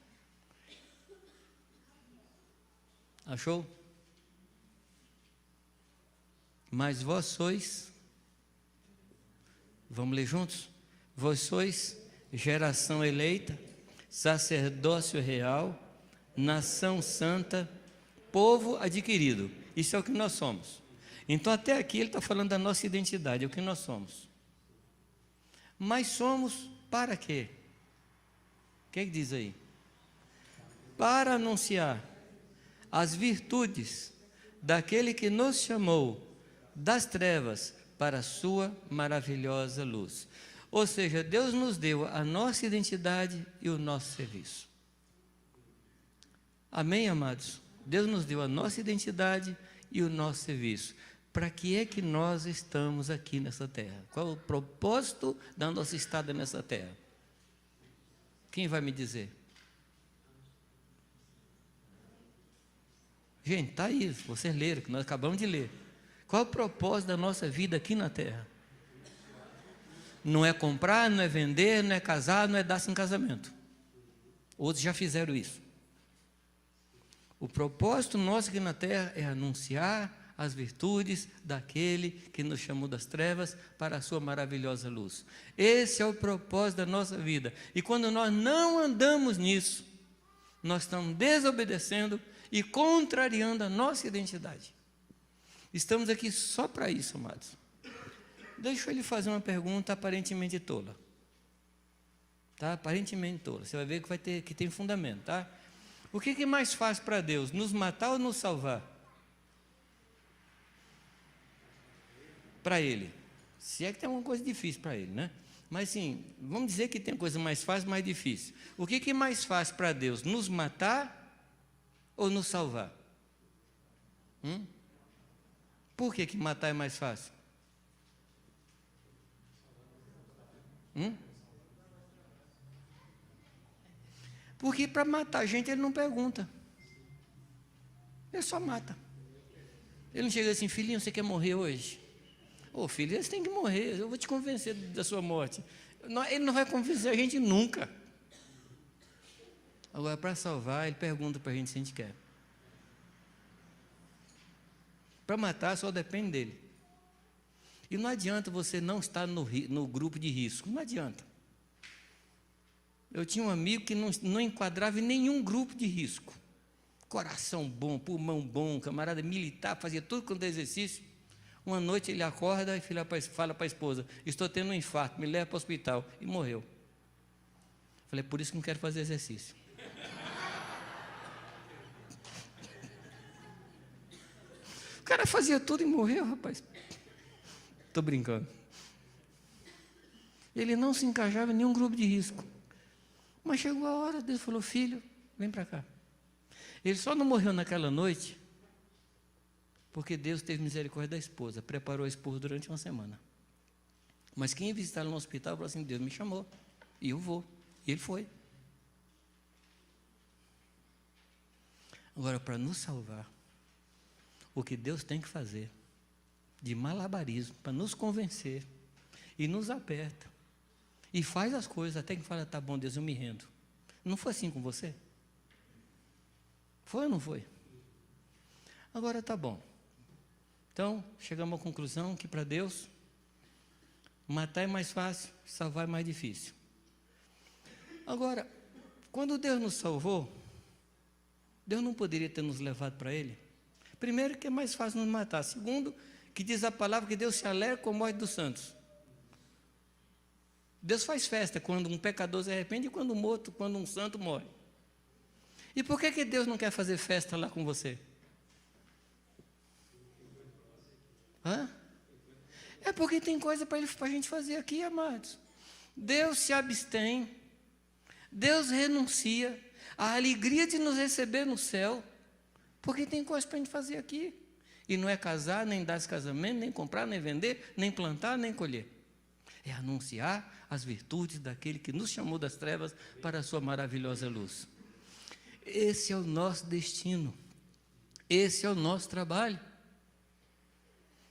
S1: Achou? Mas vós sois, vamos ler juntos? Vós sois geração eleita, sacerdócio real, nação santa, povo adquirido. Isso é o que nós somos. Então, até aqui ele está falando da nossa identidade, é o que nós somos. Mas somos para quê? O que diz aí? Para anunciar as virtudes daquele que nos chamou das trevas para a sua maravilhosa luz. Ou seja, Deus nos deu a nossa identidade e o nosso serviço. Amém, amados? Deus nos deu a nossa identidade e o nosso serviço. Para que é que nós estamos aqui nessa terra? Qual é o propósito da nossa estada nessa terra? Quem vai me dizer? Gente, está aí, vocês leram, que nós acabamos de ler. Qual é o propósito da nossa vida aqui na terra? Não é comprar, não é vender, não é casar, não é dar-se em casamento. Outros já fizeram isso. O propósito nosso aqui na terra é anunciar as virtudes daquele que nos chamou das trevas para a sua maravilhosa luz. Esse é o propósito da nossa vida. E quando nós não andamos nisso, nós estamos desobedecendo e contrariando a nossa identidade. Estamos aqui só para isso, amados. Deixa eu lhe fazer uma pergunta aparentemente tola. Tá? Aparentemente tola. Você vai ver que tem fundamento, tá? O que é mais fácil para Deus? Nos matar ou nos salvar? Para Ele. Se é que tem alguma coisa difícil para Ele, né? Mas sim, vamos dizer que tem coisa mais fácil, mais difícil. O que é mais fácil para Deus? Nos matar ou nos salvar? Por que matar é mais fácil? Porque para matar a gente ele não pergunta. Ele só mata. Ele não chega assim, filhinho, você quer morrer hoje? Ô filho, você tem que morrer, eu vou te convencer da sua morte. Ele não vai convencer a gente nunca. Agora, para salvar, ele pergunta para a gente se a gente quer. Para matar só depende dele. E não adianta você não estar no grupo de risco, não adianta. Eu tinha um amigo que não enquadrava em nenhum grupo de risco. Coração bom, pulmão bom, camarada militar, fazia tudo quanto é exercício. Uma noite ele acorda e fala para a esposa, estou tendo um infarto, me leva para o hospital. E morreu. Falei, por isso que não quero fazer exercício. O cara fazia tudo e morreu, rapaz. Estou brincando. Ele não se encaixava em nenhum grupo de risco. Mas chegou a hora, Deus falou, filho, vem para cá. Ele só não morreu naquela noite, porque Deus teve misericórdia da esposa, preparou a esposa durante uma semana. Mas quem ia visitar no hospital falou assim, Deus me chamou, e eu vou. E ele foi. Agora, para nos salvar, o que Deus tem que fazer, de malabarismo, para nos convencer, e nos aperta, e faz as coisas, até que fala, tá bom, Deus, eu me rendo. Não foi assim com você? Foi ou não foi? Agora tá bom. Então, chegamos à conclusão que para Deus, matar é mais fácil, salvar é mais difícil. Agora, quando Deus nos salvou, Deus não poderia ter nos levado para Ele? Primeiro, que é mais fácil nos matar. Segundo, que diz a palavra que Deus se alegra com a morte dos santos. Deus faz festa quando um pecador se arrepende e quando um santo morre. E por que Deus não quer fazer festa lá com você? É porque tem coisa para a gente fazer aqui, amados. Deus se abstém, Deus renuncia à alegria de nos receber no céu, porque tem coisa para a gente fazer aqui. E não é casar, nem dar esse casamento, nem comprar, nem vender, nem plantar, nem colher. É anunciar as virtudes daquele que nos chamou das trevas para a sua maravilhosa luz. Esse é o nosso destino. Esse é o nosso trabalho.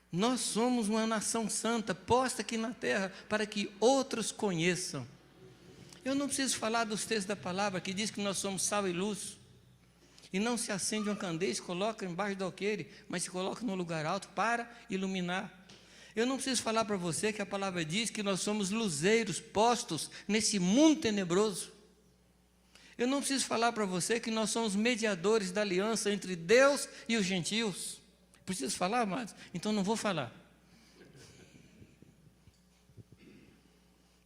S1: Nós somos uma nação santa, posta aqui na terra, para que outros conheçam. Eu não preciso falar dos textos da palavra, que diz que nós somos sal e luz. E não se acende uma candeia e se coloca embaixo do alqueire, mas se coloca num lugar alto para iluminar. Eu não preciso falar para você que a palavra diz que nós somos luzeiros postos nesse mundo tenebroso. Eu não preciso falar para você que nós somos mediadores da aliança entre Deus e os gentios. Preciso falar, amados? Então não vou falar.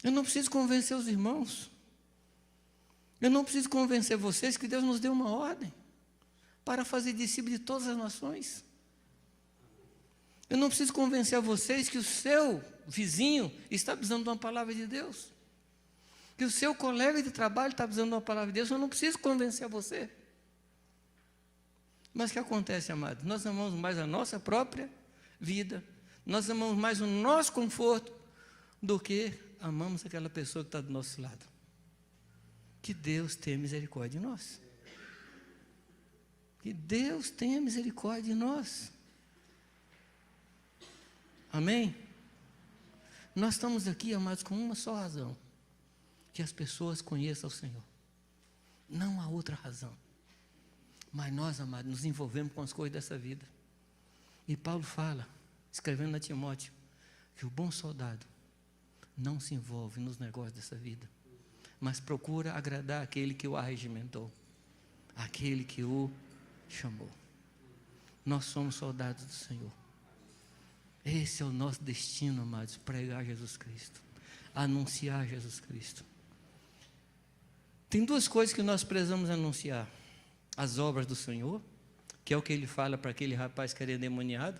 S1: Eu não preciso convencer os irmãos. Eu não preciso convencer vocês que Deus nos deu uma ordem para fazer discípulos de todas as nações. Eu não preciso convencer a vocês que o seu vizinho está precisando de uma palavra de Deus. Que o seu colega de trabalho está precisando de uma palavra de Deus. Eu não preciso convencer a você. Mas o que acontece, amados? Nós amamos mais a nossa própria vida, nós amamos mais o nosso conforto do que amamos aquela pessoa que está do nosso lado. Que Deus tenha misericórdia de nós. Que Deus tenha misericórdia de nós. Amém? Nós estamos aqui, amados, com uma só razão: que as pessoas conheçam o Senhor. Não há outra razão. Mas nós, amados, nos envolvemos com as coisas dessa vida. E Paulo fala, escrevendo a Timóteo, que o bom soldado não se envolve nos negócios dessa vida, mas procura agradar aquele que o arregimentou, aquele que o chamou. Nós somos soldados do Senhor. Esse é o nosso destino, amados: pregar Jesus Cristo, anunciar Jesus Cristo. Tem duas coisas que nós precisamos anunciar: as obras do Senhor, que é o que ele fala para aquele rapaz que era endemoniado.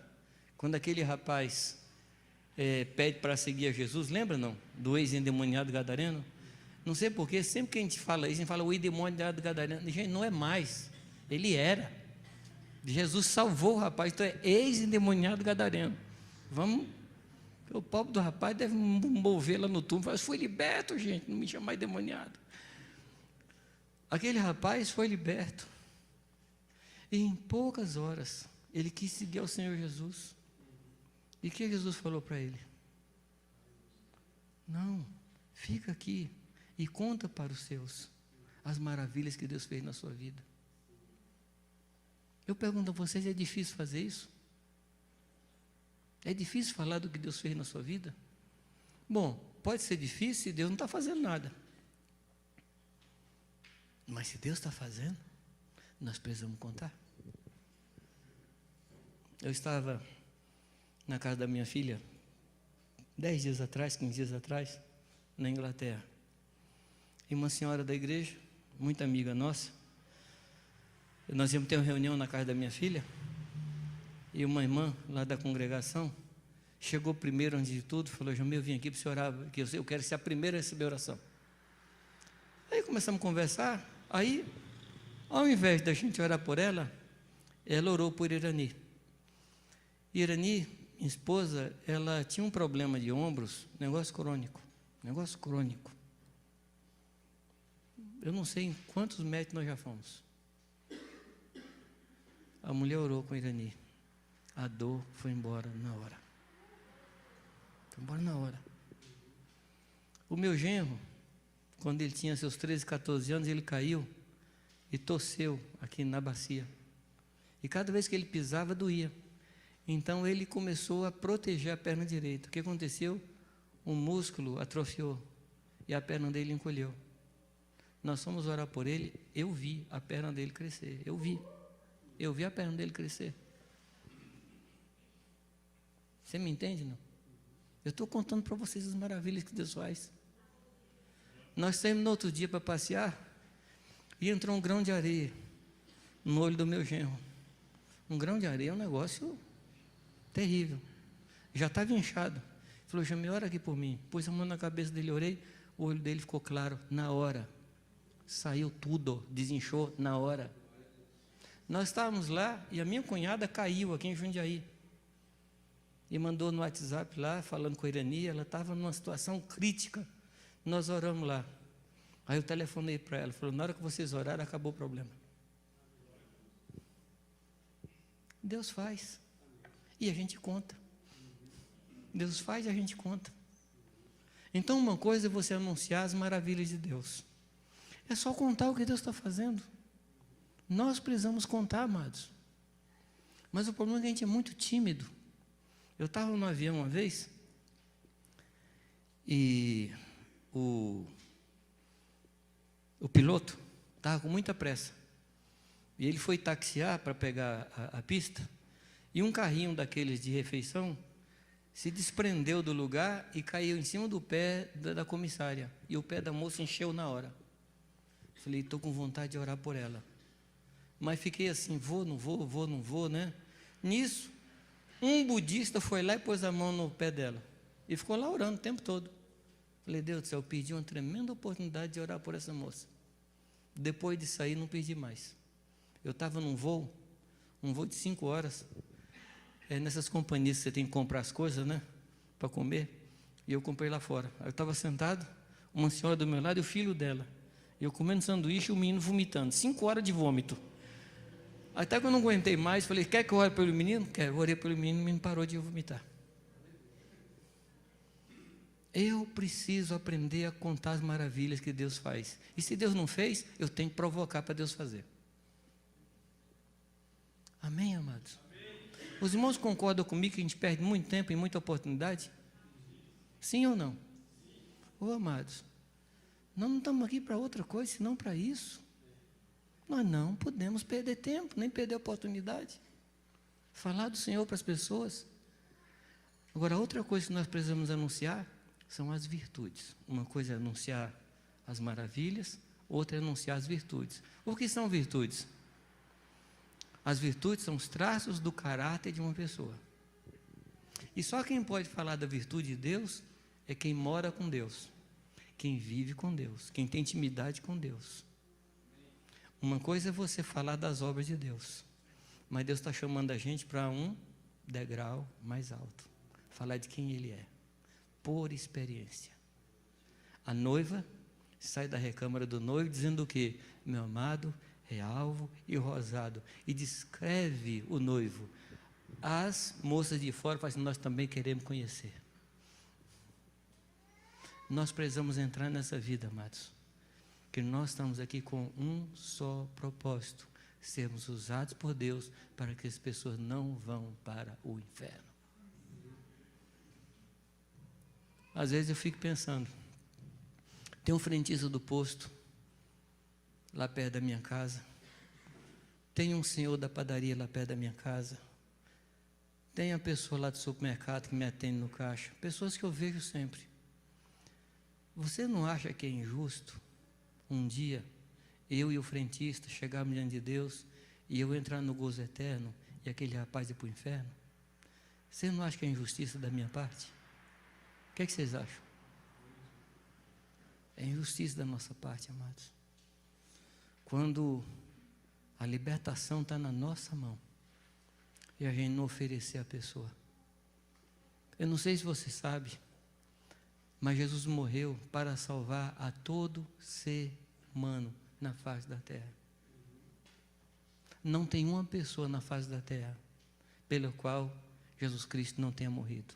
S1: Quando aquele rapaz pede para seguir a Jesus, lembra não? Do ex-endemoniado gadareno. Não sei porquê, sempre que a gente fala isso, a gente fala o endemoniado gadareno. Gente, não é mais, ele era. Jesus salvou o rapaz, então é ex-endemoniado gadareno. Vamos, o pobre do rapaz deve mover lá no túmulo, mas foi liberto, gente, não me chama mais endemoniado. Aquele rapaz foi liberto, e em poucas horas ele quis seguir ao Senhor Jesus. E o que Jesus falou para ele? Não, fica aqui e conta para os seus as maravilhas que Deus fez na sua vida. Eu pergunto a vocês: é difícil fazer isso? É difícil falar do que Deus fez na sua vida? Bom, pode ser difícil se Deus não está fazendo nada. Mas se Deus está fazendo, nós precisamos contar. Eu estava na casa da minha filha 10 dias atrás, 15 dias atrás, na Inglaterra. E uma senhora da igreja, muito amiga nossa, nós íamos ter uma reunião na casa da minha filha, e uma irmã lá da congregação chegou primeiro, antes de tudo, falou: Jamil, eu vim aqui para você orar, que eu quero ser a primeira a receber oração. Aí começamos a conversar. Aí, ao invés da gente orar por ela, ela orou por Irani. Irani, minha esposa, ela tinha um problema de ombros, negócio crônico. Eu não sei em quantos médicos nós já fomos. A mulher orou com Irani. A dor foi embora na hora. O meu genro, quando ele tinha seus 13, 14 anos, ele caiu e torceu aqui na bacia. E cada vez que ele pisava, doía. Então ele começou a proteger a perna direita. O que aconteceu? Um músculo atrofiou e a perna dele encolheu. Nós fomos orar por ele, eu vi a perna dele crescer. Eu vi a perna dele crescer. Você me entende, não? Eu estou contando para vocês as maravilhas que Deus faz. Nós saímos no outro dia para passear e entrou um grão de areia no olho do meu genro. Um grão de areia é um negócio terrível. Já estava inchado. Ele falou: Jamil, ora aqui por mim. Pôs a mão na cabeça dele, orei, o olho dele ficou claro na hora. Saiu tudo, desinchou na hora. Nós estávamos lá e a minha cunhada caiu aqui em Jundiaí. E mandou no WhatsApp lá, falando com a Irani, ela estava numa situação crítica. Nós oramos lá. Aí eu telefonei para ela, falou: na hora que vocês oraram, acabou o problema. Deus faz. E a gente conta. Deus faz e a gente conta. Então uma coisa é você anunciar as maravilhas de Deus. É só contar o que Deus está fazendo. Nós precisamos contar, amados. Mas o problema é que a gente é muito tímido. Eu estava no avião uma vez e o piloto estava com muita pressa. E ele foi taxiar para pegar a pista e um carrinho daqueles de refeição se desprendeu do lugar e caiu em cima do pé da comissária. E o pé da moça encheu na hora. Falei: estou com vontade de orar por ela. Mas fiquei assim, vou, não vou, né? Nisso, um budista foi lá e pôs a mão no pé dela. E ficou lá orando o tempo todo. Falei: Deus do céu, eu perdi uma tremenda oportunidade de orar por essa moça. Depois de sair, não perdi mais. Eu estava num voo, um voo de 5 horas. Nessas companhias que você tem que comprar as coisas, né? Para comer. E eu comprei lá fora. Aí eu estava sentado, uma senhora do meu lado e o filho dela. Eu comendo sanduíche e o menino vomitando. 5 horas de vômito. Até que eu não aguentei mais, falei, quer que eu ore pelo menino? Quero. Eu orei pelo menino, o menino parou de vomitar. Eu preciso aprender a contar as maravilhas que Deus faz. E se Deus não fez, eu tenho que provocar para Deus fazer. Amém, amados? Amém. Os irmãos concordam comigo que a gente perde muito tempo e muita oportunidade? Sim ou não? Ô, amados, nós não estamos aqui para outra coisa, senão para isso. Nós não podemos perder tempo, nem perder oportunidade. Falar do Senhor para as pessoas. Agora, outra coisa que nós precisamos anunciar são as virtudes. Uma coisa é anunciar as maravilhas, outra é anunciar as virtudes. O que são virtudes? As virtudes são os traços do caráter de uma pessoa. E só quem pode falar da virtude de Deus é quem mora com Deus, quem vive com Deus, quem tem intimidade com Deus. Uma coisa é você falar das obras de Deus, mas Deus está chamando a gente para um degrau mais alto. Falar de quem Ele é, por experiência. A noiva sai da recâmara do noivo dizendo o quê? Meu amado é alvo e rosado. E descreve o noivo. As moças de fora falam assim, nós também queremos conhecer. Nós precisamos entrar nessa vida, amados. Que nós estamos aqui com um só propósito. Sermos usados por Deus para que as pessoas não vão para o inferno. Às vezes eu fico pensando, tem um frentista do posto, lá perto da minha casa, tem um senhor da padaria lá perto da minha casa, tem a pessoa lá do supermercado que me atende no caixa, pessoas que eu vejo sempre. Você não acha que é injusto, um dia, eu e o frentista chegarmos diante de Deus, e eu entrar no gozo eterno, e aquele rapaz ir para o inferno? Você não acha que é injustiça da minha parte? O que é que vocês acham? É injustiça da nossa parte, amados. Quando a libertação está na nossa mão e a gente não oferecer à pessoa. Eu não sei se você sabe, mas Jesus morreu para salvar a todo ser humano na face da terra. Não tem uma pessoa na face da terra pela qual Jesus Cristo não tenha morrido.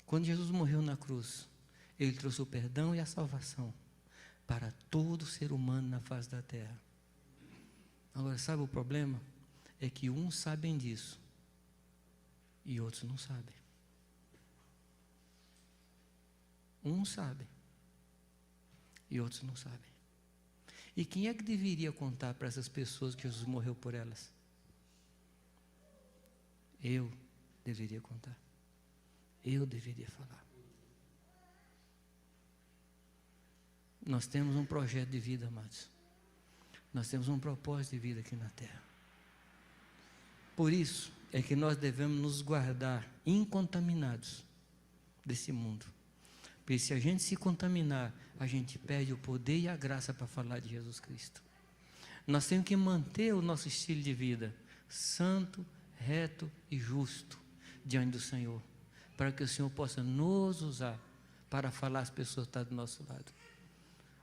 S1: Quando Jesus morreu na cruz, Ele trouxe o perdão e a salvação para todo ser humano na face da terra. Agora, sabe o problema? É que uns sabem disso e outros não sabem. Uns sabem e outros não sabem. E quem é que deveria contar para essas pessoas que Jesus morreu por elas? Eu deveria contar. Eu deveria falar. Nós temos um projeto de vida, amados. Nós temos um propósito de vida aqui na terra. Por isso é que nós devemos nos guardar incontaminados desse mundo. Porque se a gente se contaminar, a gente perde o poder e a graça para falar de Jesus Cristo. Nós temos que manter o nosso estilo de vida santo, reto e justo diante do Senhor, para que o Senhor possa nos usar para falar às pessoas que estão do nosso lado.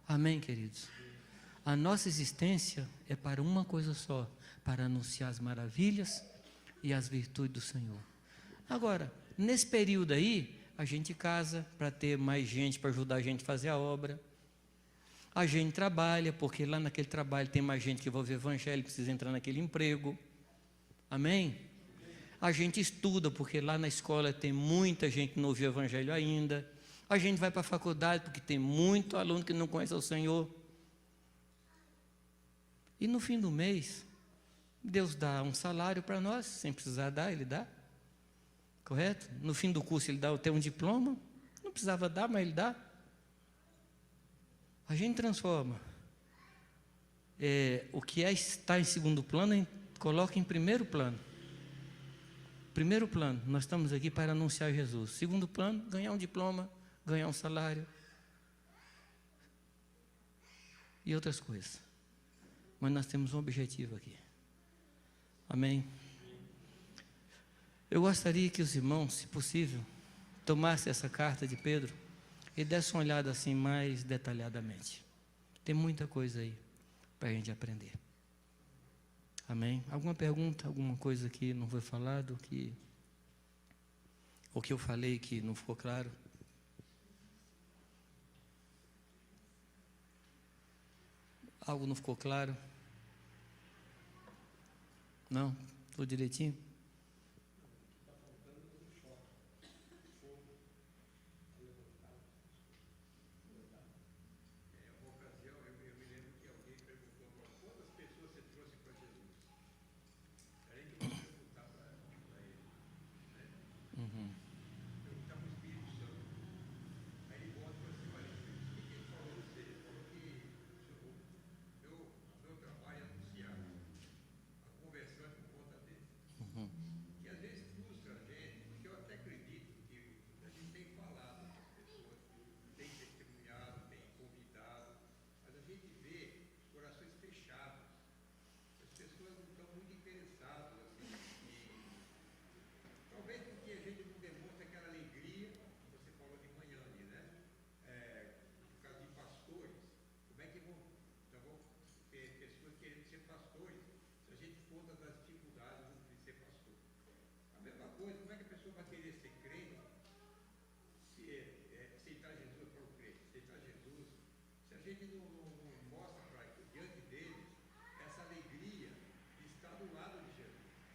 S1: Amém, queridos? A nossa existência é para uma coisa só, para anunciar as maravilhas e as virtudes do Senhor. Agora, nesse período aí, a gente casa para ter mais gente para ajudar a gente a fazer a obra. A gente trabalha, porque lá naquele trabalho tem mais gente que vai ouvir o evangelho, precisa entrar naquele emprego. Amém? A gente estuda, porque lá na escola tem muita gente que não ouviu o evangelho ainda. A gente vai para a faculdade, porque tem muito aluno que não conhece o Senhor. E no fim do mês, Deus dá um salário para nós, sem precisar dar, Ele dá. Correto? No fim do curso Ele dá até um diploma, não precisava dar, mas Ele dá. A gente transforma o que está em segundo plano, coloca em primeiro plano. Primeiro plano, nós estamos aqui para anunciar Jesus. Segundo plano, ganhar um diploma, ganhar um salário e outras coisas. Mas nós temos um objetivo aqui: Amém? Eu gostaria que os irmãos, se possível, tomassem essa carta de Pedro e dessem uma olhada assim mais detalhadamente. Tem muita coisa aí para a gente aprender. Amém? Alguma pergunta, alguma coisa que não foi falado, ou que eu falei que não ficou claro? Algo não ficou claro? Não? Estou direitinho?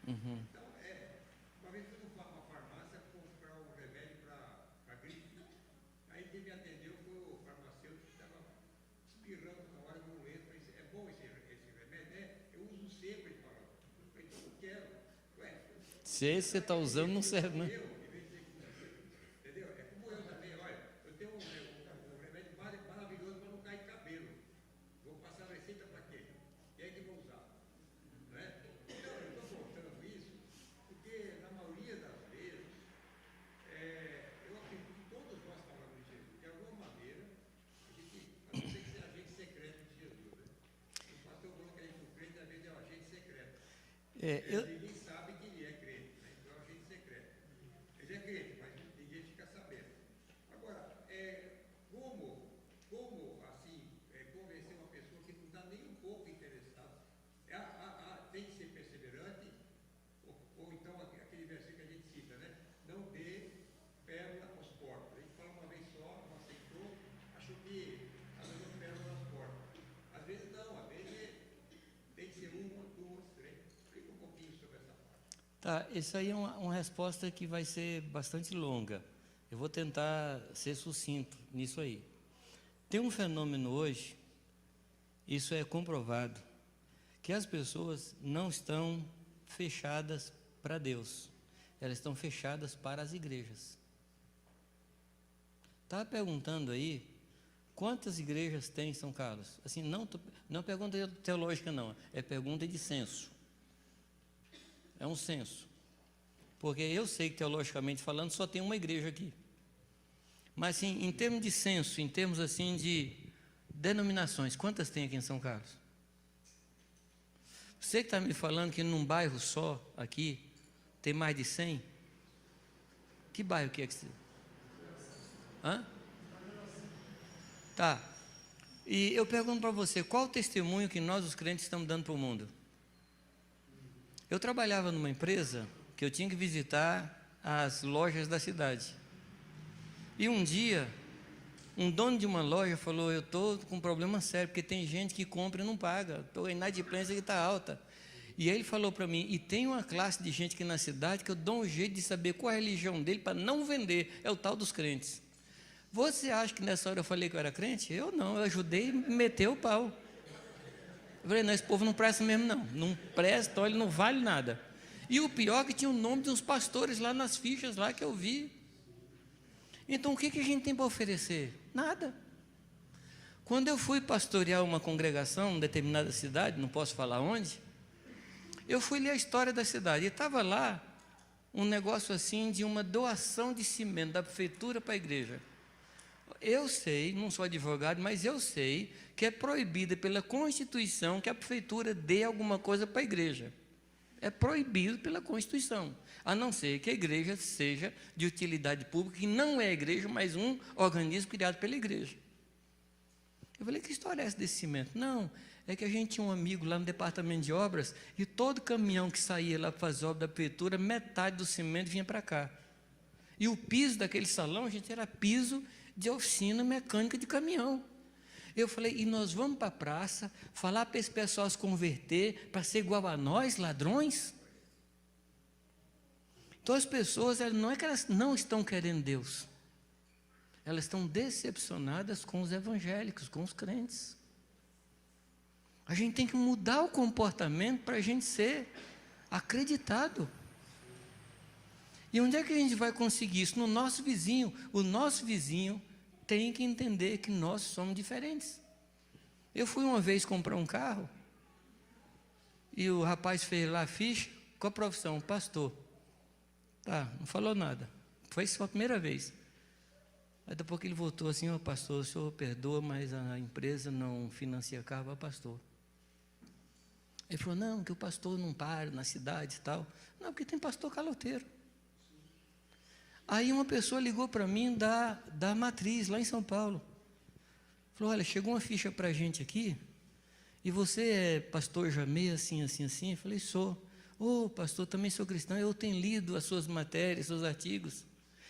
S1: Uhum. Se esse você está usando, não serve, né? Eu, tá, isso aí é uma resposta que vai ser bastante longa. Eu vou tentar ser sucinto nisso aí. Tem um fenômeno hoje, isso é comprovado, que as pessoas não estão fechadas para Deus, elas estão fechadas para as igrejas. Estava perguntando aí, quantas igrejas tem em São Carlos? Assim, não pergunta teológica não, é pergunta de censo. É um censo. Porque eu sei que teologicamente falando só tem uma igreja aqui. Mas assim, em termos de censo, em termos assim de denominações, quantas tem aqui em São Carlos? Você que está me falando que num bairro só aqui tem mais de 100? Que bairro que é que você... Hã? Tá. E eu pergunto para você, qual o testemunho que nós os crentes estamos dando para o mundo? Eu trabalhava numa empresa que eu tinha que visitar as lojas da cidade. E um dia, um dono de uma loja falou, eu estou com um problema sério, porque tem gente que compra e não paga, a inadimplência que está alta. E aí ele falou para mim, e tem uma classe de gente aqui na cidade que eu dou um jeito de saber qual é a religião dele para não vender, é o tal dos crentes. Você acha que nessa hora eu falei que eu era crente? Eu não, eu ajudei a meter o pau. Eu falei, não, esse povo não presta mesmo não, não presta, olha, não vale nada. E o pior é que tinha o nome de uns pastores lá nas fichas lá que eu vi. Então o que a gente tem para oferecer? Nada. Quando eu fui pastorear uma congregação em determinada cidade, não posso falar onde, eu fui ler a história da cidade e estava lá um negócio assim de uma doação de cimento da prefeitura para a igreja. Eu sei, não sou advogado, mas eu sei que é proibida pela Constituição que a prefeitura dê alguma coisa para a igreja. É proibido pela Constituição, a não ser que a igreja seja de utilidade pública, que não é a igreja, mas um organismo criado pela igreja. Eu falei, que história é essa desse cimento? Não, é que a gente tinha um amigo lá no departamento de obras, e todo caminhão que saía lá para fazer obra da prefeitura, metade do cimento vinha para cá. E o piso daquele salão, gente, era piso de oficina mecânica de caminhão. Eu falei, e nós vamos para a praça, falar para esse pessoal se converter, para ser igual a nós, ladrões? Então as pessoas, não é que elas não estão querendo Deus, elas estão decepcionadas com os evangélicos, com os crentes. A gente tem que mudar o comportamento para a gente ser acreditado. E onde é que a gente vai conseguir isso? No nosso vizinho. O nosso vizinho tem que entender que nós somos diferentes. Eu fui uma vez comprar um carro, e o rapaz fez lá a ficha, com a profissão, pastor. Tá, não falou nada. Foi só a primeira vez. Aí depois que ele voltou assim, ó, pastor, o senhor perdoa, mas a empresa não financia carro para pastor. Ele falou, não, que o pastor não para na cidade e tal. Não, porque tem pastor caloteiro. Aí uma pessoa ligou para mim da Matriz, lá em São Paulo. Falou, olha, chegou uma ficha para a gente aqui, e você é pastor Jamê, assim, assim, assim? Eu falei, sou. Ô, pastor, também sou cristão, eu tenho lido as suas matérias, seus artigos,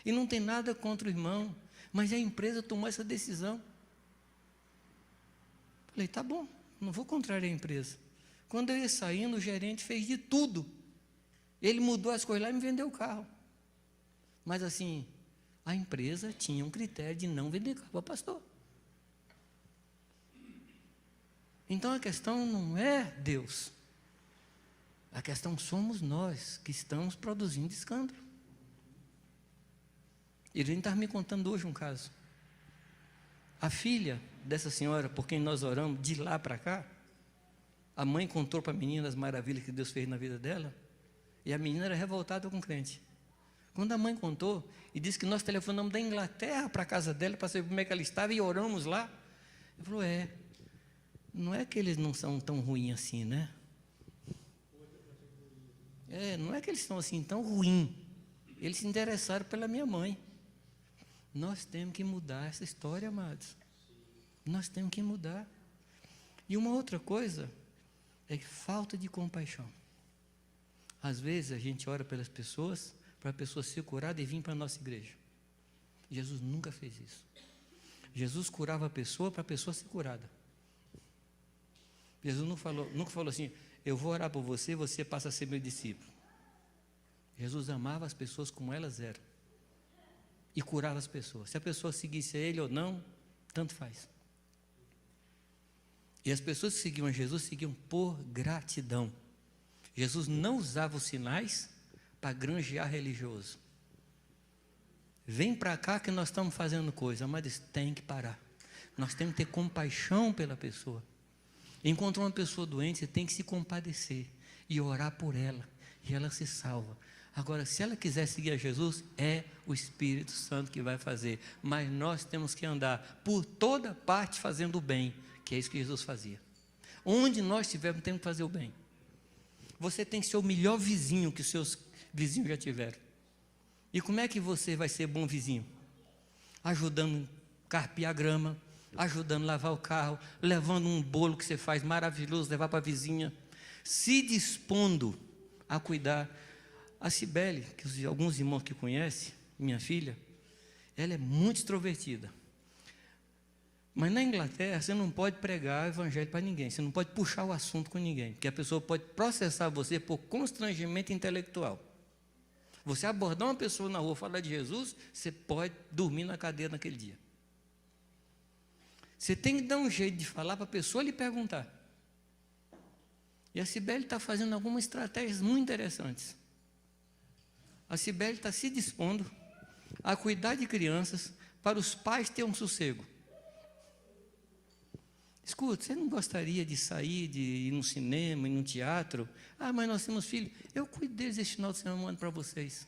S1: e não tem nada contra o irmão, mas a empresa tomou essa decisão. Falei, tá bom, não vou contrariar a empresa. Quando eu ia saindo, o gerente fez de tudo. Ele mudou as coisas lá e me vendeu o carro. Mas assim, a empresa tinha um critério de não vender carro para pastor. Então a questão não é Deus. A questão somos nós que estamos produzindo escândalo. E ele estava me contando hoje um caso. A filha dessa senhora, por quem nós oramos, de lá para cá, a mãe contou para a menina as maravilhas que Deus fez na vida dela, e a menina era revoltada com o crente. Quando a mãe contou, e disse que nós telefonamos da Inglaterra para a casa dela, para saber como é que ela estava, e oramos lá. Ele falou, não é que eles não são tão ruins assim, né? Não é que eles são assim tão ruins. Eles se interessaram pela minha mãe. Nós temos que mudar essa história, amados. Nós temos que mudar. E uma outra coisa é falta de compaixão. Às vezes a gente ora pelas pessoas, para a pessoa ser curada e vir para a nossa igreja. Jesus nunca fez isso. Jesus curava a pessoa para a pessoa ser curada. Jesus nunca falou assim, eu vou orar por você, você passa a ser meu discípulo. Jesus amava as pessoas como elas eram. E curava as pessoas. Se a pessoa seguisse a ele ou não, tanto faz. E as pessoas que seguiam a Jesus, seguiam por gratidão. Jesus não usava os sinais para granjear religioso. Vem para cá que nós estamos fazendo coisa, mas tem que parar. Nós temos que ter compaixão pela pessoa. Encontrou uma pessoa doente, você tem que se compadecer e orar por ela, e ela se salva. Agora, se ela quiser seguir a Jesus, é o Espírito Santo que vai fazer, mas nós temos que andar por toda parte fazendo o bem, que é isso que Jesus fazia. Onde nós estivermos, temos que fazer o bem. Você tem que ser o melhor vizinho que os seus vizinhos já tiveram. E como é que você vai ser bom vizinho? Ajudando a carpir a grama, ajudando a lavar o carro, levando um bolo que você faz maravilhoso, levar para a vizinha, se dispondo a cuidar. A Cibele, que alguns irmãos que conhecem, minha filha, ela é muito extrovertida. Mas na Inglaterra, você não pode pregar o evangelho para ninguém, você não pode puxar o assunto com ninguém, porque a pessoa pode processar você por constrangimento intelectual. Você abordar uma pessoa na rua, falar de Jesus, você pode dormir na cadeia naquele dia. Você tem que dar um jeito de falar para a pessoa lhe perguntar. E a Cibele está fazendo algumas estratégias muito interessantes. A Cibele está se dispondo a cuidar de crianças para os pais terem um sossego. Escuta, você não gostaria de sair, de ir no cinema, ir no teatro? Ah, mas nós temos filhos. Eu cuido deles este final de semana, mando para vocês.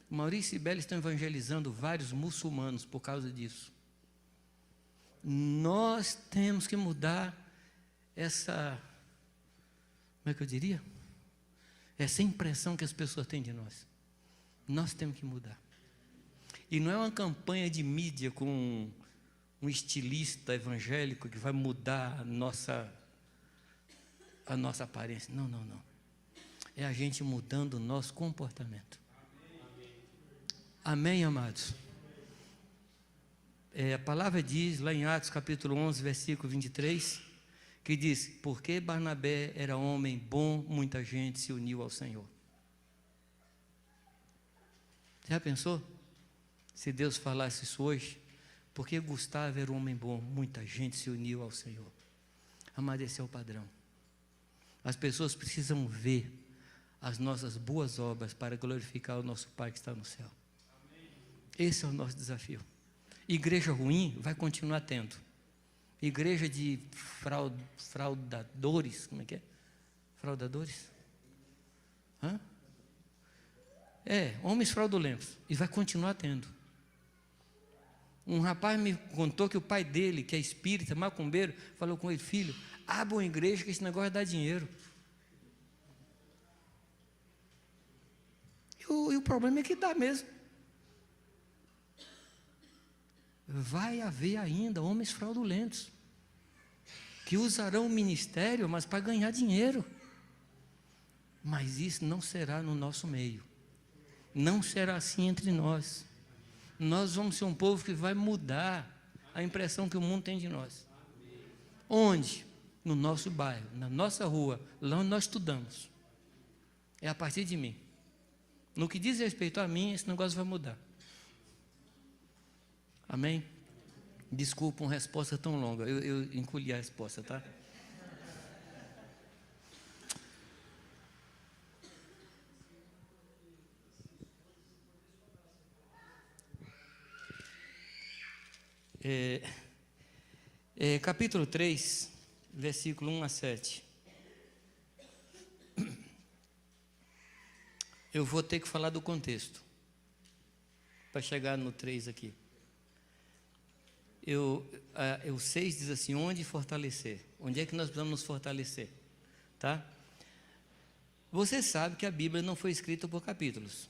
S1: Maurício e Cibele estão evangelizando vários muçulmanos por causa disso. Nós temos que mudar essa, como é que eu diria? essa impressão que as pessoas têm de nós. Nós temos que mudar. E não é uma campanha de mídia com um estilista evangélico que vai mudar a nossa aparência. Não, não, não. É a gente mudando o nosso comportamento. Amém, amados? A palavra diz, lá em Atos capítulo 11, versículo 23, que diz, porque Barnabé era homem bom, muita gente se uniu ao Senhor. Já pensou? Se Deus falasse isso hoje, porque Gustavo era um homem bom, muita gente se uniu ao Senhor. Amado, esse é o padrão. As pessoas precisam ver as nossas boas obras para glorificar o nosso Pai que está no céu. Esse é o nosso desafio. Igreja ruim vai continuar tendo. Igreja de fraudadores, como é que é? Fraudadores? Hã? Homens fraudulentos. E vai continuar tendo. Um rapaz me contou que o pai dele, que é espírita, macumbeiro, falou com ele, filho, abra uma igreja que esse negócio dá dinheiro. E o problema é que dá mesmo. Vai haver ainda homens fraudulentos, que usarão o ministério, mas para ganhar dinheiro. Mas isso não será no nosso meio. Não será assim entre nós. Nós vamos ser um povo que vai mudar a impressão que o mundo tem de nós. Onde? No nosso bairro, na nossa rua, lá onde nós estudamos. É a partir de mim. No que diz respeito a mim, esse negócio vai mudar. Amém? Desculpa uma resposta tão longa. Eu encolhi a resposta, tá? Capítulo 3, versículo 1 a 7. Eu vou ter que falar do contexto para chegar no 3 aqui. O 6 diz assim, onde fortalecer? Onde é que nós precisamos nos fortalecer? Tá? Você sabe que a Bíblia não foi escrita por capítulos.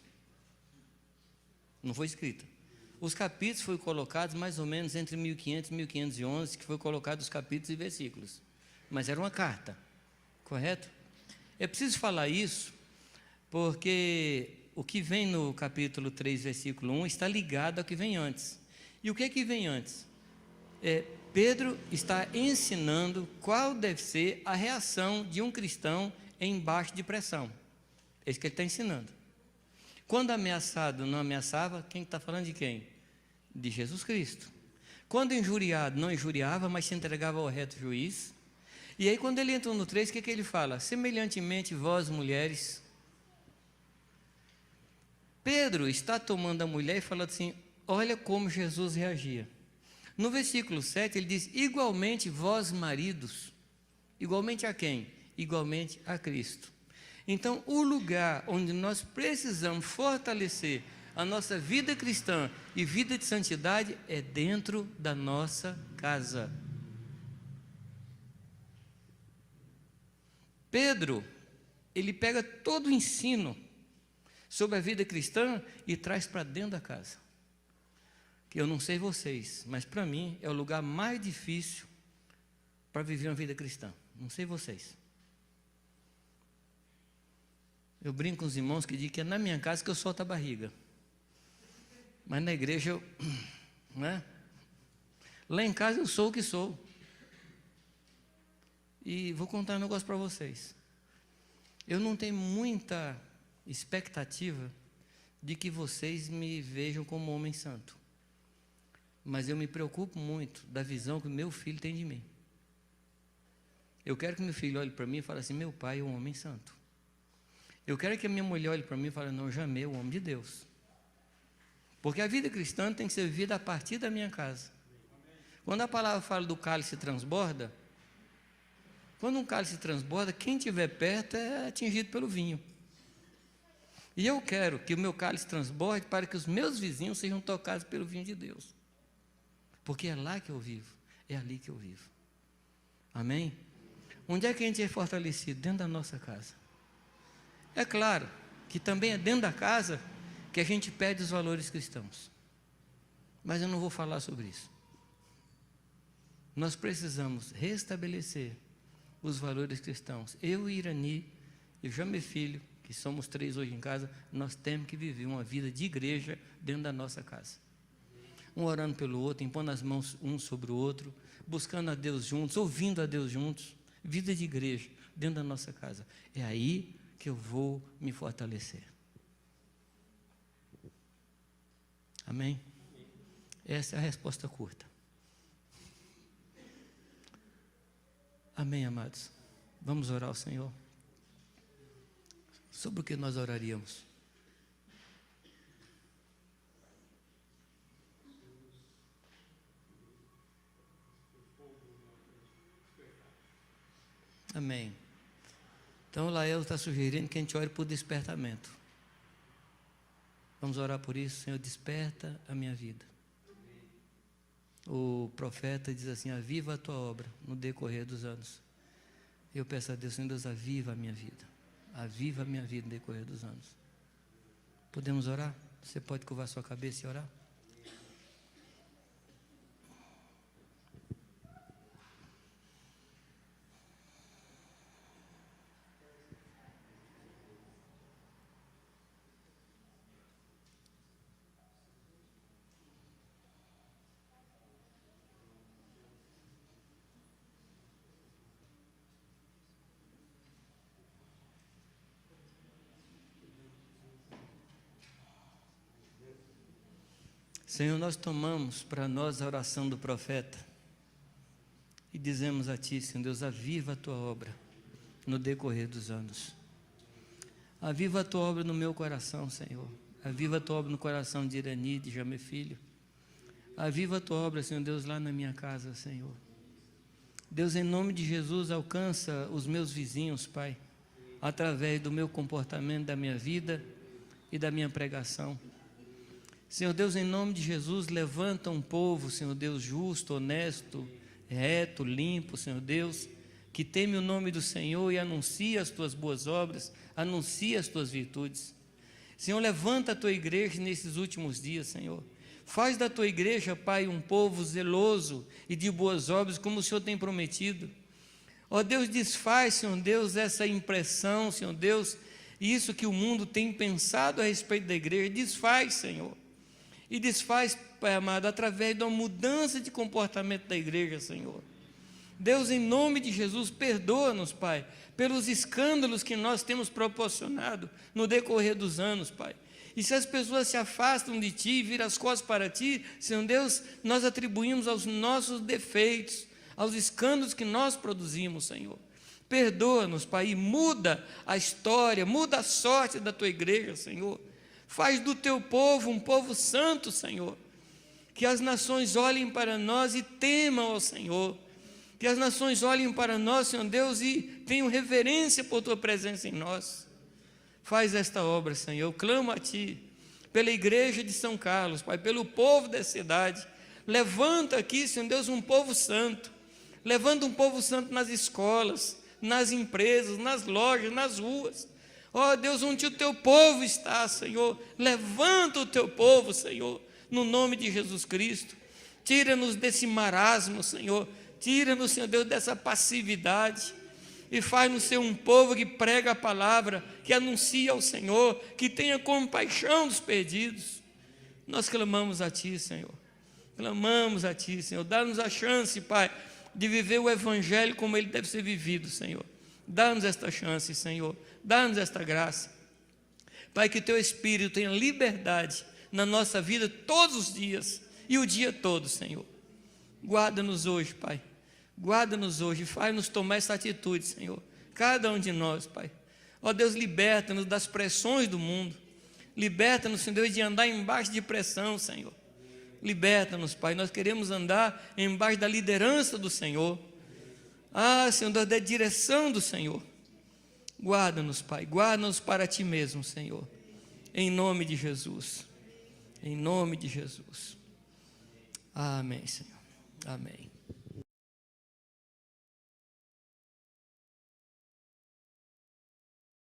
S1: Não foi escrita. Os capítulos foram colocados mais ou menos entre 1500 e 1511, que foi colocado os capítulos e versículos. Mas era uma carta, correto? É preciso falar isso, porque o que vem no capítulo 3, versículo 1, está ligado ao que vem antes. E o que é que vem antes? Pedro está ensinando qual deve ser a reação de um cristão embaixo de pressão. É isso que ele está ensinando. Quando ameaçado não ameaçava, quem está falando de quem? De Jesus Cristo. Quando injuriado não injuriava, mas se entregava ao reto juiz. E aí quando ele entra no 3, o que ele fala? Semelhantemente vós mulheres. Pedro está tomando a mulher e falando assim, olha como Jesus reagia. No versículo 7 ele diz, igualmente vós maridos. Igualmente a quem? Igualmente a Cristo. Então, o lugar onde nós precisamos fortalecer a nossa vida cristã e vida de santidade é dentro da nossa casa. Pedro, ele pega todo o ensino sobre a vida cristã e traz para dentro da casa. Que eu não sei vocês, mas para mim é o lugar mais difícil para viver uma vida cristã. Não sei vocês. Eu brinco com os irmãos que dizem que é na minha casa que eu solto a barriga. Mas na igreja eu... né? Lá em casa eu sou o que sou. E vou contar um negócio para vocês. Eu não tenho muita expectativa de que vocês me vejam como homem santo. Mas eu me preocupo muito da visão que o meu filho tem de mim. Eu quero que meu filho olhe para mim e fale assim, meu pai é um homem santo. Eu quero que a minha mulher olhe para mim e fale, não, eu já amei o homem de Deus. Porque a vida cristã tem que ser vivida a partir da minha casa. Quando a palavra fala do cálice transborda, quando um cálice transborda, quem estiver perto é atingido pelo vinho. E eu quero que o meu cálice transborde para que os meus vizinhos sejam tocados pelo vinho de Deus. Porque é lá que eu vivo, é ali que eu vivo. Amém? Onde é que a gente é fortalecido? Dentro da nossa casa. É claro que também é dentro da casa que a gente perde os valores cristãos. Mas eu não vou falar sobre isso. Nós precisamos restabelecer os valores cristãos. Eu e Irani, e o Jamê Filho, que somos 3 hoje em casa, nós temos que viver uma vida de igreja dentro da nossa casa. Um orando pelo outro, impondo as mãos um sobre o outro, buscando a Deus juntos, ouvindo a Deus juntos. Vida de igreja dentro da nossa casa. É aí que eu vou me fortalecer. Amém? Essa é a resposta curta. Amém, amados? Vamos orar ao Senhor. Sobre o que nós oraríamos? Amém. Então, o Lael está sugerindo que a gente ore por despertamento. Vamos orar por isso. Senhor, desperta a minha vida. O profeta diz assim: aviva a tua obra no decorrer dos anos. Eu peço a Deus, Senhor Deus, aviva a minha vida. Aviva a minha vida no decorrer dos anos. Podemos orar? Você pode curvar sua cabeça e orar? Senhor, nós tomamos para nós a oração do profeta e dizemos a Ti, Senhor Deus, aviva a Tua obra no decorrer dos anos. Aviva a Tua obra no meu coração, Senhor. Aviva a Tua obra no coração de Irani, de Jamê Filho. Aviva a Tua obra, Senhor Deus, lá na minha casa, Senhor. Deus, em nome de Jesus, alcança os meus vizinhos, Pai, através do meu comportamento, da minha vida e da minha pregação. Senhor Deus, em nome de Jesus, levanta um povo, Senhor Deus, justo, honesto, reto, limpo, Senhor Deus, que teme o nome do Senhor e anuncia as Tuas boas obras, anuncia as Tuas virtudes. Senhor, levanta a Tua igreja nesses últimos dias, Senhor. Faz da Tua igreja, Pai, um povo zeloso e de boas obras, como o Senhor tem prometido. Ó Deus, desfaz, Senhor Deus, essa impressão, Senhor Deus, isso que o mundo tem pensado a respeito da igreja, desfaz, Senhor. E desfaz, Pai amado, através de uma mudança de comportamento da igreja, Senhor. Deus, em nome de Jesus, perdoa-nos, Pai, pelos escândalos que nós temos proporcionado no decorrer dos anos, Pai. E se as pessoas se afastam de Ti e viram as costas para Ti, Senhor Deus, nós atribuímos aos nossos defeitos, aos escândalos que nós produzimos, Senhor. Perdoa-nos, Pai, e muda a história, muda a sorte da Tua igreja, Senhor. Faz do Teu povo um povo santo, Senhor. Que as nações olhem para nós e temam ao Senhor. Que as nações olhem para nós, Senhor Deus, e tenham reverência por Tua presença em nós. Faz esta obra, Senhor. Eu clamo a Ti, pela igreja de São Carlos, Pai, pelo povo da cidade. Levanta aqui, Senhor Deus, um povo santo. Levanta um povo santo nas escolas, nas empresas, nas lojas, nas ruas. Ó Deus, onde o Teu povo está, Senhor, levanta o Teu povo, Senhor, no nome de Jesus Cristo. Tira-nos desse marasmo, Senhor, tira-nos, Senhor Deus, dessa passividade, e faz-nos ser um povo que prega a palavra, que anuncia ao Senhor, que tenha compaixão dos perdidos. Nós clamamos a Ti, Senhor, clamamos a Ti, Senhor, dá-nos a chance, Pai, de viver o Evangelho como ele deve ser vivido, Senhor. Dá-nos esta chance, Senhor. Dá-nos esta graça. Pai, que Teu Espírito tenha liberdade na nossa vida todos os dias e o dia todo, Senhor. Guarda-nos hoje, Pai. Guarda-nos hoje. Faz-nos tomar essa atitude, Senhor. Cada um de nós, Pai. Ó Deus, liberta-nos das pressões do mundo. Liberta-nos, Senhor Deus, de andar embaixo de pressão, Senhor. Liberta-nos, Pai. Nós queremos andar embaixo da liderança do Senhor. Ah, Senhor Deus, da direção do Senhor. Guarda-nos, Pai, guarda-nos para Ti mesmo, Senhor, em nome de Jesus, em nome de Jesus. Amém, Senhor, amém.